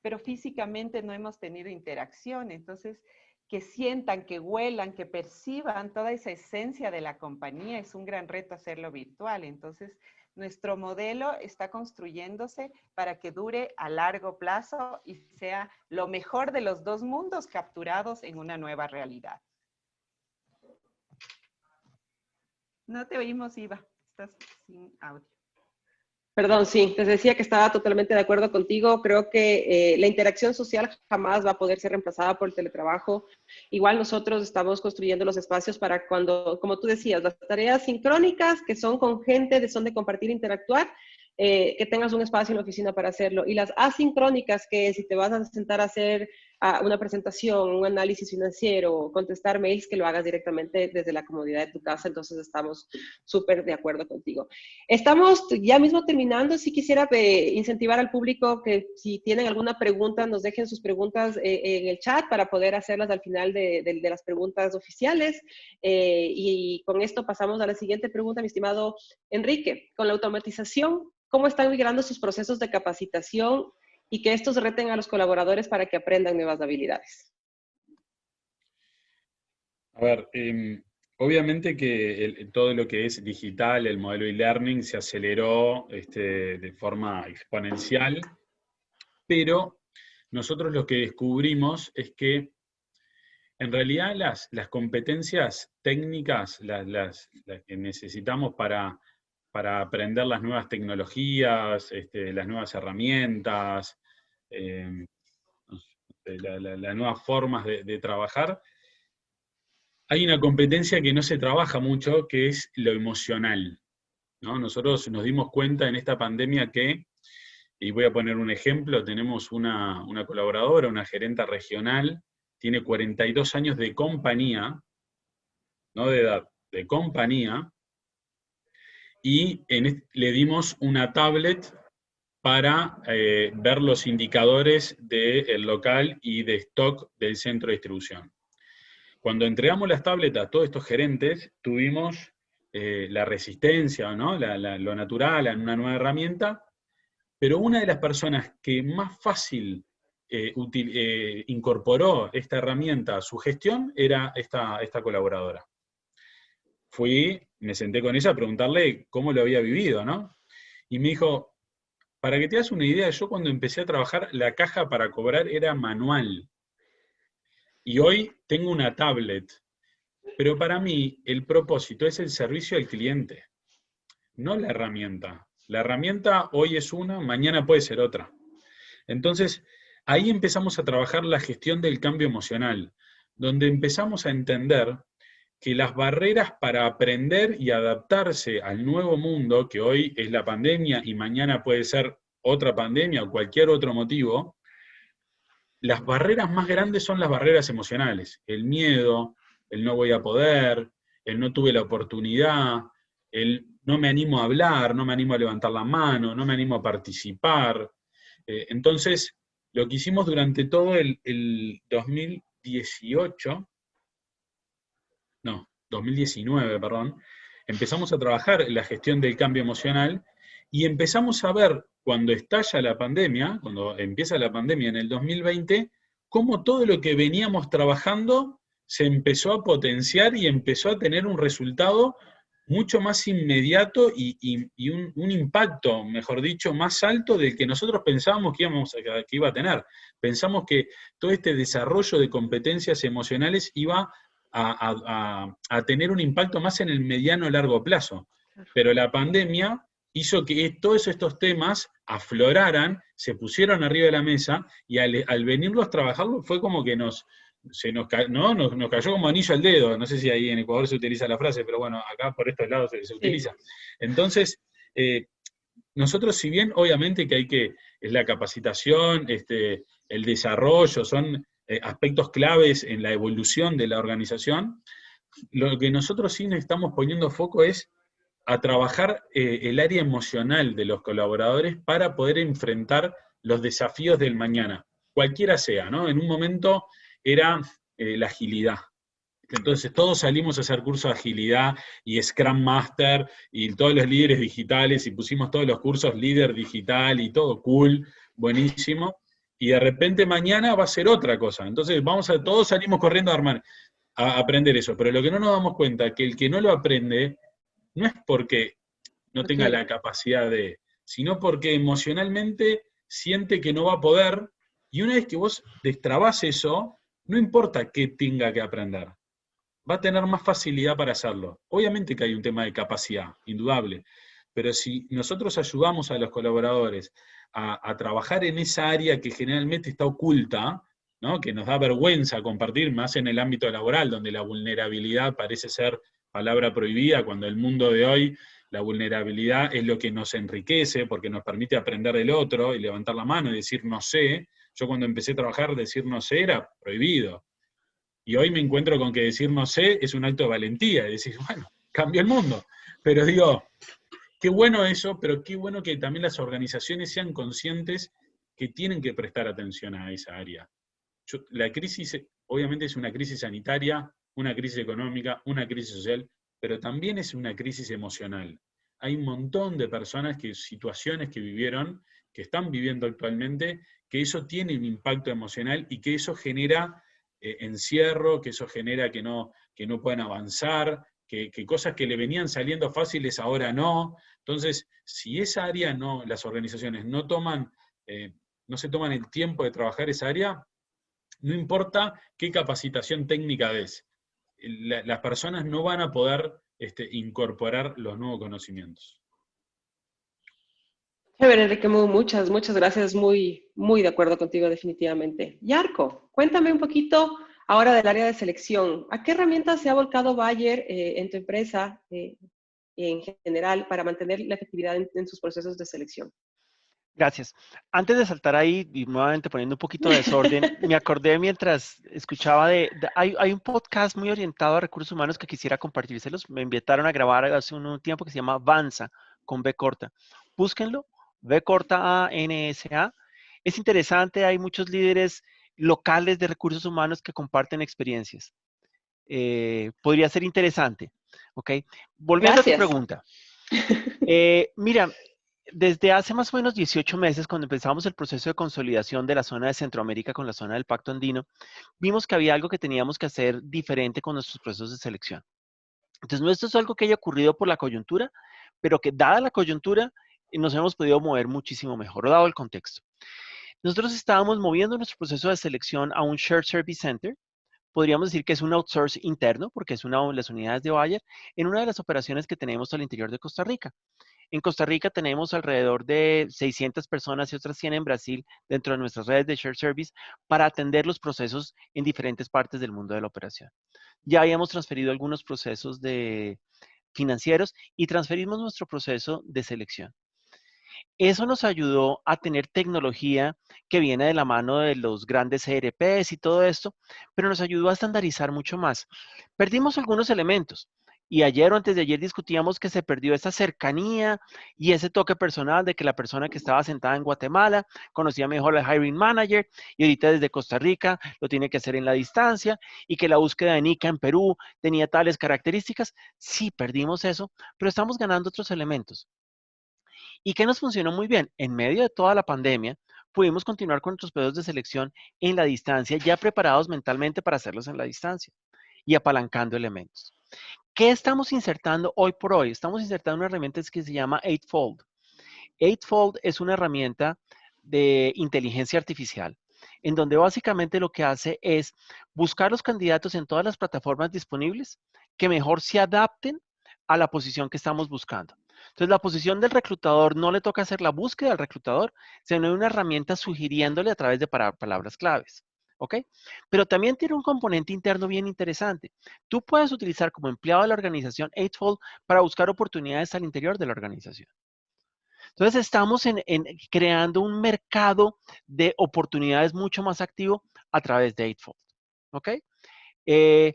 pero físicamente no hemos tenido interacción. Entonces, que sientan, que huelan, que perciban toda esa esencia de la compañía, es un gran reto hacerlo virtual. Entonces, nuestro modelo está construyéndose para que dure a largo plazo y sea lo mejor de los dos mundos capturados en una nueva realidad. No te oímos, Iva. Estás sin audio. Perdón, sí, les decía que estaba totalmente de acuerdo contigo. Creo que la interacción social jamás va a poder ser reemplazada por el teletrabajo. Igual nosotros estamos construyendo los espacios para cuando, como tú decías, las tareas sincrónicas que son con gente, son de compartir, interactuar, que tengas un espacio en la oficina para hacerlo. Y las asincrónicas, que si te vas a sentar a hacer una presentación, un análisis financiero, contestar mails, que lo hagas directamente desde la comodidad de tu casa. Entonces estamos súper de acuerdo contigo. Estamos ya mismo terminando. Sí quisiera incentivar al público que si tienen alguna pregunta, nos dejen sus preguntas en el chat para poder hacerlas al final de las preguntas oficiales. Y con esto pasamos a la siguiente pregunta, mi estimado Enrique. Con la automatización, ¿cómo están migrando sus procesos de capacitación y que estos reten a los colaboradores para que aprendan nuevas habilidades? A ver, obviamente que todo lo que es digital, el modelo e-learning se aceleró de forma exponencial, pero nosotros lo que descubrimos es que en realidad las competencias técnicas, las que necesitamos para aprender las nuevas tecnologías, las nuevas herramientas, las nuevas formas de trabajar, hay una competencia que no se trabaja mucho, que es lo emocional, ¿no? Nosotros nos dimos cuenta en esta pandemia que, y voy a poner un ejemplo, tenemos una colaboradora, una gerenta regional, tiene 42 años de compañía, no de edad, de compañía, y le dimos una tablet para ver los indicadores del local y de stock del centro de distribución. Cuando entregamos las tablets a todos estos gerentes, tuvimos la resistencia, ¿no? Lo natural a una nueva herramienta, pero una de las personas que más fácil incorporó esta herramienta a su gestión era esta colaboradora. Me senté con ella a preguntarle cómo lo había vivido, ¿no? Y me dijo, para que te hagas una idea, yo cuando empecé a trabajar, la caja para cobrar era manual. Y hoy tengo una tablet. Pero para mí, el propósito es el servicio al cliente, no la herramienta. La herramienta hoy es una, mañana puede ser otra. Entonces, ahí empezamos a trabajar la gestión del cambio emocional, donde empezamos a entender que las barreras para aprender y adaptarse al nuevo mundo, que hoy es la pandemia y mañana puede ser otra pandemia o cualquier otro motivo, las barreras más grandes son las barreras emocionales. El miedo, el no voy a poder, el no tuve la oportunidad, el no me animo a hablar, no me animo a levantar la mano, no me animo a participar. Entonces, lo que hicimos durante todo el 2019, empezamos a trabajar en la gestión del cambio emocional y empezamos a ver, cuando estalla la pandemia, cuando empieza la pandemia en el 2020, cómo todo lo que veníamos trabajando se empezó a potenciar y empezó a tener un resultado mucho más inmediato y un impacto, mejor dicho, más alto del que nosotros pensábamos que iba a tener. Pensamos que todo este desarrollo de competencias emocionales iba a tener un impacto más en el mediano o largo plazo. Pero la pandemia hizo que todos estos temas afloraran, se pusieron arriba de la mesa, y al venirlos a trabajarlos fue como que nos nos cayó como anillo al dedo. No sé si ahí en Ecuador se utiliza la frase, pero bueno, acá por estos lados se utiliza. Entonces, nosotros, si bien obviamente es la capacitación, el desarrollo, son aspectos claves en la evolución de la organización, lo que nosotros sí estamos poniendo foco es a trabajar el área emocional de los colaboradores para poder enfrentar los desafíos del mañana, cualquiera sea, ¿no? En un momento era la agilidad. Entonces todos salimos a hacer cursos de agilidad y Scrum Master y todos los líderes digitales y pusimos todos los cursos líder digital y todo cool, buenísimo. Y de repente mañana va a ser otra cosa. Entonces todos salimos corriendo a aprender eso. Pero lo que no nos damos cuenta es que el que no lo aprende no es porque no tenga la capacidad sino porque emocionalmente siente que no va a poder, y una vez que vos destrabás eso, no importa qué tenga que aprender, va a tener más facilidad para hacerlo. Obviamente que hay un tema de capacidad, indudable, pero si nosotros ayudamos a los colaboradores a trabajar en esa área que generalmente está oculta, ¿no? Que nos da vergüenza compartir, más en el ámbito laboral, donde la vulnerabilidad parece ser palabra prohibida, cuando el mundo de hoy, la vulnerabilidad es lo que nos enriquece, porque nos permite aprender del otro y levantar la mano y decir no sé. Yo cuando empecé a trabajar, decir no sé era prohibido. Y hoy me encuentro con que decir no sé es un acto de valentía, y decir, bueno, cambió el mundo. Pero digo, qué bueno eso, pero qué bueno que también las organizaciones sean conscientes que tienen que prestar atención a esa área. La crisis obviamente es una crisis sanitaria, una crisis económica, una crisis social, pero también es una crisis emocional. Hay un montón de personas, situaciones que vivieron, que están viviendo actualmente, que eso tiene un impacto emocional y que eso genera encierro, que eso genera que no puedan avanzar, que cosas que le venían saliendo fáciles ahora no. Entonces, si esa área las organizaciones no se toman el tiempo de trabajar esa área, no importa qué capacitación técnica des, las personas no van a poder incorporar los nuevos conocimientos. Chévere, Enrique, muchas gracias, muy, muy de acuerdo contigo definitivamente. Yarko, cuéntame un poquito ahora del área de selección. ¿A qué herramientas se ha volcado Bayer en tu empresa en general para mantener la efectividad en sus procesos de selección? Gracias. Antes de saltar ahí y nuevamente poniendo un poquito de desorden, me acordé mientras escuchaba hay un podcast muy orientado a recursos humanos que quisiera compartírselos. Me invitaron a grabar hace un tiempo que se llama Vansa, con B corta. Búsquenlo, B corta A N S A. Es interesante, hay muchos líderes locales de recursos humanos que comparten experiencias. Podría ser interesante. ¿Ok? Volviendo a tu pregunta. Mira, desde hace más o menos 18 meses, cuando empezamos el proceso de consolidación de la zona de Centroamérica con la zona del Pacto Andino, vimos que había algo que teníamos que hacer diferente con nuestros procesos de selección. Entonces, no esto es algo que haya ocurrido por la coyuntura, pero que dada la coyuntura, nos hemos podido mover muchísimo mejor, dado el contexto. Nosotros estábamos moviendo nuestro proceso de selección a un Shared Service Center. Podríamos decir que es un outsource interno, porque es una de las unidades de Bayer, en una de las operaciones que tenemos al interior de Costa Rica. En Costa Rica tenemos alrededor de 600 personas y otras 100 en Brasil dentro de nuestras redes de Shared Service para atender los procesos en diferentes partes del mundo de la operación. Ya habíamos transferido algunos procesos financieros y transferimos nuestro proceso de selección. Eso nos ayudó a tener tecnología que viene de la mano de los grandes ERPs y todo esto, pero nos ayudó a estandarizar mucho más. Perdimos algunos elementos. Y ayer o antes de ayer discutíamos que se perdió esa cercanía y ese toque personal de que la persona que estaba sentada en Guatemala conocía mejor al hiring manager y ahorita desde Costa Rica lo tiene que hacer en la distancia y que la búsqueda de NICA en Perú tenía tales características. Sí, perdimos eso, pero estamos ganando otros elementos. ¿Y qué nos funcionó muy bien? En medio de toda la pandemia, pudimos continuar con nuestros procesos de selección en la distancia, ya preparados mentalmente para hacerlos en la distancia y apalancando elementos. ¿Qué estamos insertando hoy por hoy? Estamos insertando una herramienta que se llama Eightfold. Eightfold es una herramienta de inteligencia artificial, en donde básicamente lo que hace es buscar los candidatos en todas las plataformas disponibles que mejor se adapten a la posición que estamos buscando. Entonces, la posición del reclutador no le toca hacer la búsqueda al reclutador, sino una herramienta sugiriéndole a través de palabras claves. ¿ok? Pero también tiene un componente interno bien interesante. Tú puedes utilizar como empleado de la organización Eightfold para buscar oportunidades al interior de la organización. Entonces estamos creando un mercado de oportunidades mucho más activo a través de Eightfold, ¿ok? Eh,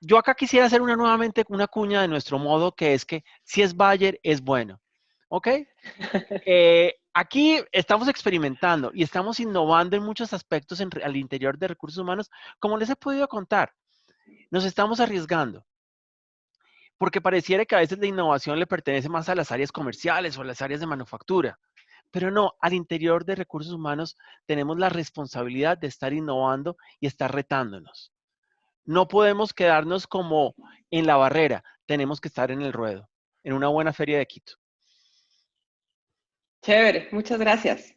yo acá quisiera hacer nuevamente una cuña de nuestro modo, que es que si es Bayer, es bueno, ¿ok? Aquí estamos experimentando y estamos innovando en muchos aspectos al interior de recursos humanos, como les he podido contar. Nos estamos arriesgando, porque pareciera que a veces la innovación le pertenece más a las áreas comerciales o a las áreas de manufactura. Pero no, al interior de recursos humanos tenemos la responsabilidad de estar innovando y estar retándonos. No podemos quedarnos como en la barrera, tenemos que estar en el ruedo, en una buena feria de Quito. Chévere, muchas gracias.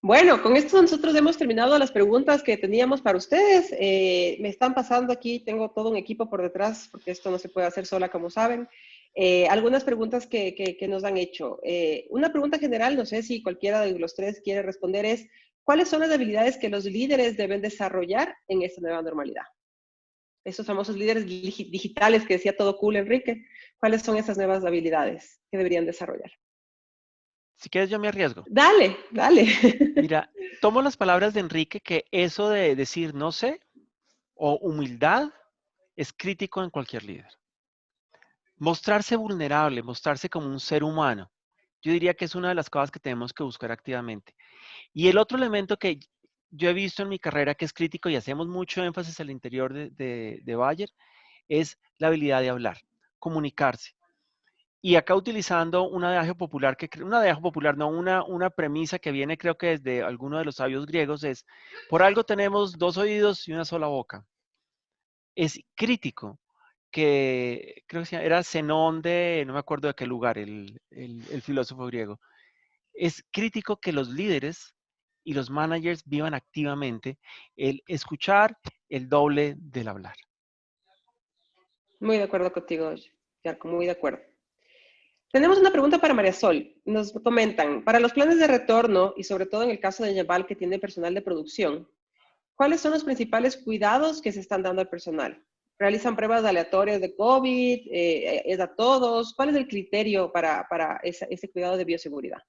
Bueno, con esto nosotros hemos terminado las preguntas que teníamos para ustedes. Me están pasando aquí, tengo todo un equipo por detrás, porque esto no se puede hacer sola, como saben. Algunas preguntas que nos han hecho. Una pregunta general, no sé si cualquiera de los tres quiere responder, es ¿cuáles son las habilidades que los líderes deben desarrollar en esta nueva normalidad? Esos famosos líderes digitales que decía todo cool, Enrique. ¿Cuáles son esas nuevas habilidades que deberían desarrollar? Si quieres, yo me arriesgo. Dale, dale. Mira, tomo las palabras de Enrique, que eso de decir no sé o humildad es crítico en cualquier líder. Mostrarse vulnerable, mostrarse como un ser humano, yo diría que es una de las cosas que tenemos que buscar activamente. Y el otro elemento que yo he visto en mi carrera que es crítico y hacemos mucho énfasis al interior de Bayer es la habilidad de hablar, comunicarse. Y acá utilizando un adagio popular, un adagio popular, no, una premisa que viene creo que desde alguno de los sabios griegos es, por algo tenemos dos oídos y una sola boca. Es crítico que, creo que era Zenón no me acuerdo de qué lugar, el filósofo griego. Es crítico que los líderes y los managers vivan activamente el escuchar el doble del hablar. Muy de acuerdo contigo, Yarko, muy de acuerdo. Tenemos una pregunta para María Sol. Nos comentan, para los planes de retorno y sobre todo en el caso de Yaval que tiene personal de producción, ¿cuáles son los principales cuidados que se están dando al personal? ¿Realizan pruebas aleatorias de COVID? ¿Es a todos? ¿Cuál es el criterio para ese cuidado de bioseguridad?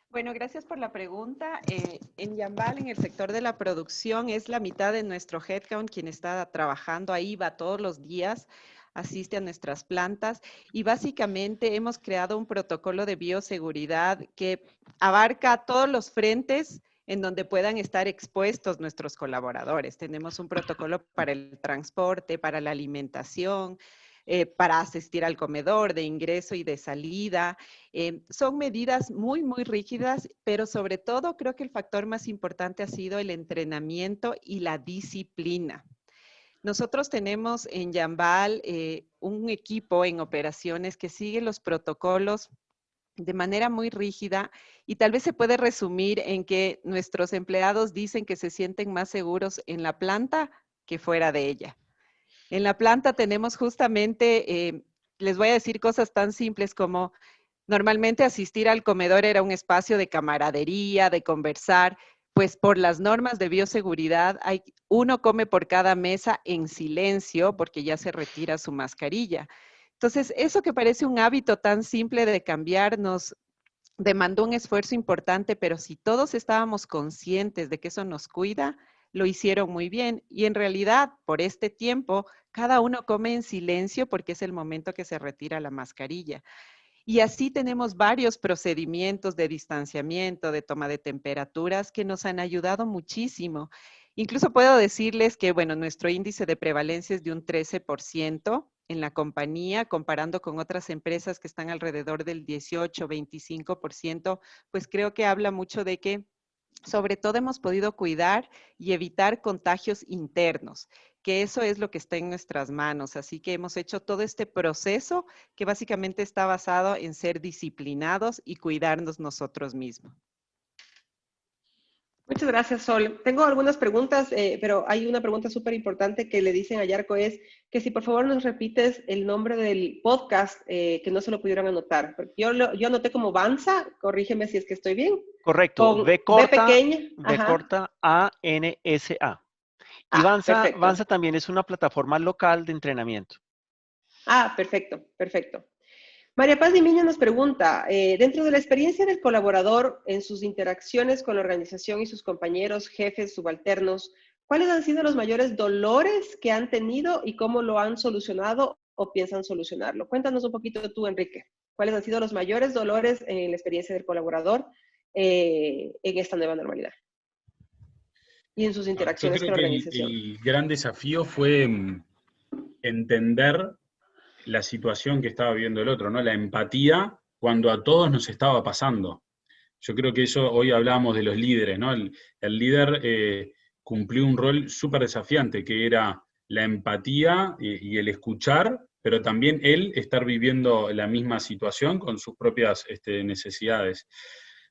Bueno, gracias por la pregunta. En Yambal, en el sector de la producción, es la mitad de nuestro headcount quien está trabajando ahí, va todos los días, asiste a nuestras plantas y básicamente hemos creado un protocolo de bioseguridad que abarca todos los frentes en donde puedan estar expuestos nuestros colaboradores. Tenemos un protocolo para el transporte, para la alimentación, para asistir al comedor, de ingreso y de salida. Son medidas muy, muy rígidas, pero sobre todo creo que el factor más importante ha sido el entrenamiento y la disciplina. Nosotros tenemos en Yambal un equipo en operaciones que sigue los protocolos de manera muy rígida y tal vez se puede resumir en que nuestros empleados dicen que se sienten más seguros en la planta que fuera de ella. En la planta tenemos justamente, les voy a decir cosas tan simples como normalmente asistir al comedor era un espacio de camaradería, de conversar, pues por las normas de bioseguridad uno come por cada mesa en silencio porque ya se retira su mascarilla. Entonces, eso que parece un hábito tan simple de cambiar nos demandó un esfuerzo importante, pero si todos estábamos conscientes de que eso nos cuida, lo hicieron muy bien. Y en realidad, por este tiempo, cada uno come en silencio porque es el momento que se retira la mascarilla. Y así tenemos varios procedimientos de distanciamiento, de toma de temperaturas que nos han ayudado muchísimo. Incluso puedo decirles que, bueno, nuestro índice de prevalencia es de un 13% en la compañía, comparando con otras empresas que están alrededor del 18, 25%, pues creo que habla mucho de que sobre todo hemos podido cuidar y evitar contagios internos, que eso es lo que está en nuestras manos. Así que hemos hecho todo este proceso que básicamente está basado en ser disciplinados y cuidarnos nosotros mismos. Muchas gracias, Sol. Tengo algunas preguntas, pero hay una pregunta súper importante que le dicen a Yarko, es que si por favor nos repites el nombre del podcast, que no se lo pudieron anotar. Porque yo anoté como Vansa, corrígeme si es que estoy bien. Correcto, Con V B corta, pequeña. V Ajá. corta, A-N-S-A. Y Perfecto. Vansa también es una plataforma local de entrenamiento. Perfecto, perfecto. María Paz Dimiño nos pregunta, dentro de la experiencia del colaborador en sus interacciones con la organización y sus compañeros, jefes, subalternos, ¿cuáles han sido los mayores dolores que han tenido y cómo lo han solucionado o piensan solucionarlo? Cuéntanos un poquito tú, Enrique. ¿Cuáles han sido los mayores dolores en la experiencia del colaborador en esta nueva normalidad? Y en sus Yo interacciones creo con la que organización. el gran desafío fue entender la situación que estaba viviendo el otro, ¿no? La empatía cuando a todos nos estaba pasando. Yo creo que eso, hoy hablábamos de los líderes, ¿no? El líder cumplió un rol súper desafiante, que era la empatía y el escuchar, pero también él estar viviendo la misma situación con sus propias necesidades.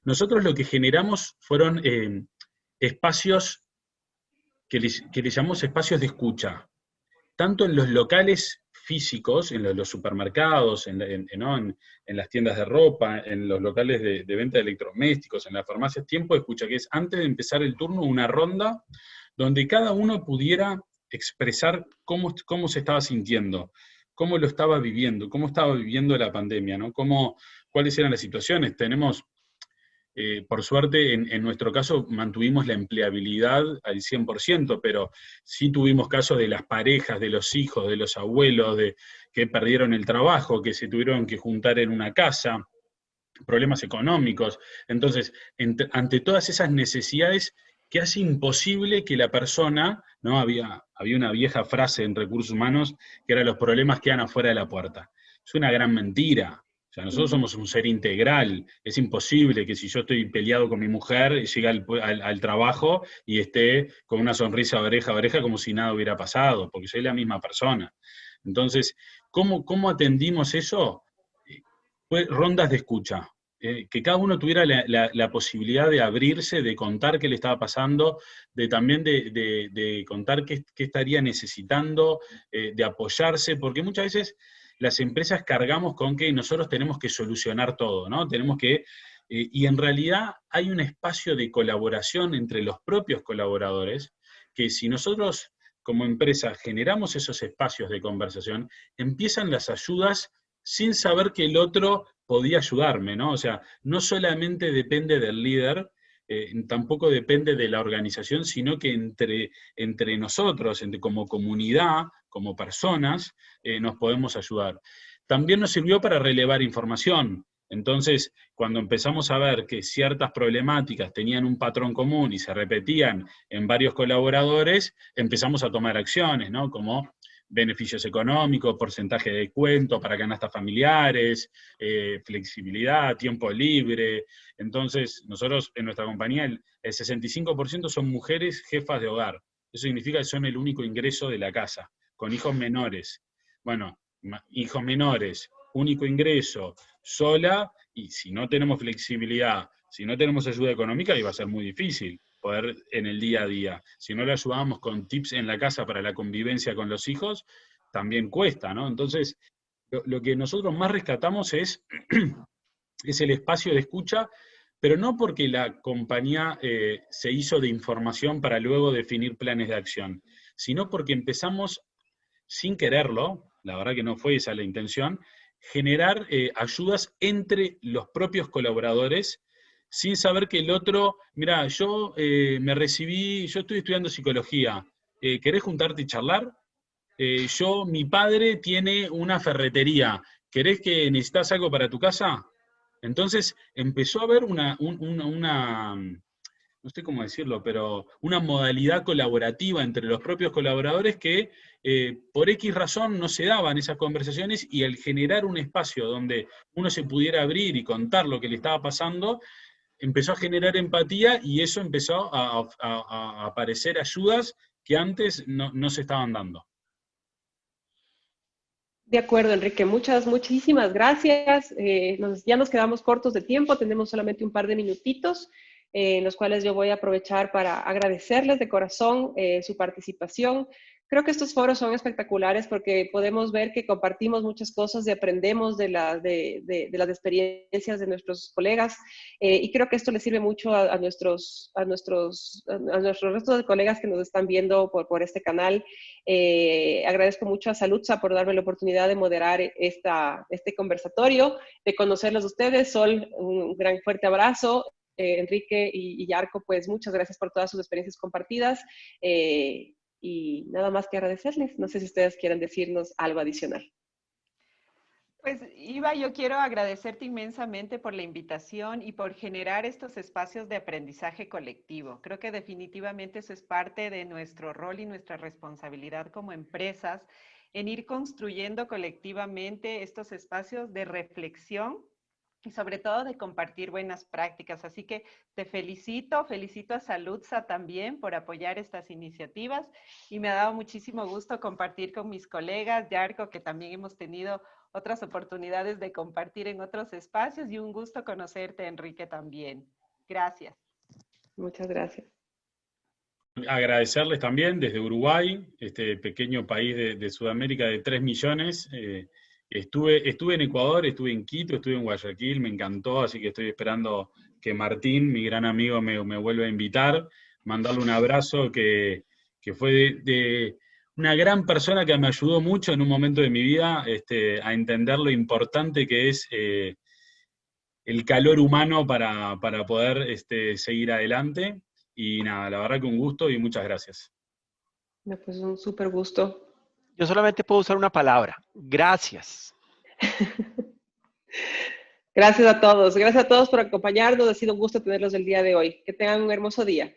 Nosotros lo que generamos fueron espacios que le llamamos espacios de escucha, tanto en los locales físicos, en los supermercados, ¿no? En las tiendas de ropa, en los locales de venta de electrodomésticos, en las farmacias, tiempo de escucha, que es antes de empezar el turno, una ronda donde cada uno pudiera expresar cómo se estaba sintiendo, cómo lo estaba viviendo, cómo estaba viviendo la pandemia, ¿no? Cuáles eran las situaciones. Tenemos por suerte, en nuestro caso, mantuvimos la empleabilidad al 100%, pero sí tuvimos casos de las parejas, de los hijos, de los abuelos, que perdieron el trabajo, que se tuvieron que juntar en una casa, problemas económicos. Entonces, ante todas esas necesidades que hace imposible que la persona, ¿no? Había una vieja frase en recursos humanos que era: los problemas quedan afuera de la puerta. Es una gran mentira. O sea, nosotros somos un ser integral. Es imposible que si yo estoy peleado con mi mujer, llegue al trabajo y esté con una sonrisa oreja a oreja como si nada hubiera pasado, porque soy la misma persona. Entonces, ¿cómo atendimos eso? Fue rondas de escucha. Que cada uno tuviera la posibilidad de abrirse, de contar qué le estaba pasando, de también de contar qué estaría necesitando, de apoyarse, porque muchas veces las empresas cargamos con que nosotros tenemos que solucionar todo, ¿no? Y en realidad hay un espacio de colaboración entre los propios colaboradores, que si nosotros como empresa generamos esos espacios de conversación, empiezan las ayudas sin saber que el otro podía ayudarme, ¿no? O sea, no solamente depende del líder, tampoco depende de la organización, sino que entre nosotros, como comunidad, como personas, nos podemos ayudar. También nos sirvió para relevar información. Entonces, cuando empezamos a ver que ciertas problemáticas tenían un patrón común y se repetían en varios colaboradores, empezamos a tomar acciones, ¿no? Como beneficios económicos, porcentaje de descuento para canastas familiares, flexibilidad, tiempo libre. Entonces, nosotros en nuestra compañía, el 65% son mujeres jefas de hogar. Eso significa que son el único ingreso de la casa, con hijos menores. Bueno, hijos menores, único ingreso, sola, y si no tenemos flexibilidad, si no tenemos ayuda económica, iba a ser muy difícil poder en el día a día. Si no le ayudamos con tips en la casa para la convivencia con los hijos, también cuesta, ¿no? Entonces, lo que nosotros más rescatamos es el espacio de escucha, pero no porque la compañía se hizo de información para luego definir planes de acción, sino porque empezamos, sin quererlo, la verdad que no fue esa la intención, generar ayudas entre los propios colaboradores, sin saber que el otro, mira, yo me recibí, yo estoy estudiando psicología, ¿querés juntarte y charlar? Mi padre tiene una ferretería, ¿querés que necesitas algo para tu casa? Entonces empezó a haber no sé cómo decirlo, pero una modalidad colaborativa entre los propios colaboradores que por X razón no se daban esas conversaciones, y al generar un espacio donde uno se pudiera abrir y contar lo que le estaba pasando, empezó a generar empatía, y eso empezó a aparecer ayudas que antes no se estaban dando. De acuerdo, Enrique. Muchísimas gracias. Ya nos quedamos cortos de tiempo, tenemos solamente un par de minutitos. en los cuales yo voy a aprovechar para agradecerles de corazón su participación. Creo que estos foros son espectaculares porque podemos ver que compartimos muchas cosas y aprendemos de las experiencias de nuestros colegas, y creo que esto le sirve mucho a nuestros restos de colegas que nos están viendo por este canal. Agradezco mucho a Salutza por darme la oportunidad de moderar este conversatorio, de conocerlos a ustedes. Sol, un gran fuerte abrazo. Enrique y Yarko, pues muchas gracias por todas sus experiencias compartidas. Y nada más que agradecerles. No sé si ustedes quieren decirnos algo adicional. Pues, Iva, yo quiero agradecerte inmensamente por la invitación y por generar estos espacios de aprendizaje colectivo. Creo que definitivamente eso es parte de nuestro rol y nuestra responsabilidad como empresas en ir construyendo colectivamente estos espacios de reflexión y sobre todo de compartir buenas prácticas. Así que te felicito a Salutza también por apoyar estas iniciativas y me ha dado muchísimo gusto compartir con mis colegas, Yarko, que también hemos tenido otras oportunidades de compartir en otros espacios, y un gusto conocerte, Enrique, también. Gracias. Muchas gracias. Agradecerles también desde Uruguay, este pequeño país de Sudamérica de 3 millones. Estuve en Ecuador, estuve en Quito, estuve en Guayaquil, me encantó, así que estoy esperando que Martín, mi gran amigo, me vuelva a invitar, mandarle un abrazo que fue de una gran persona que me ayudó mucho en un momento de mi vida a entender lo importante que es el calor humano para poder seguir adelante. Y nada, la verdad que un gusto y muchas gracias. Pues un súper gusto. Yo solamente puedo usar una palabra. Gracias. Gracias a todos. Gracias a todos por acompañarnos. Ha sido un gusto tenerlos el día de hoy. Que tengan un hermoso día.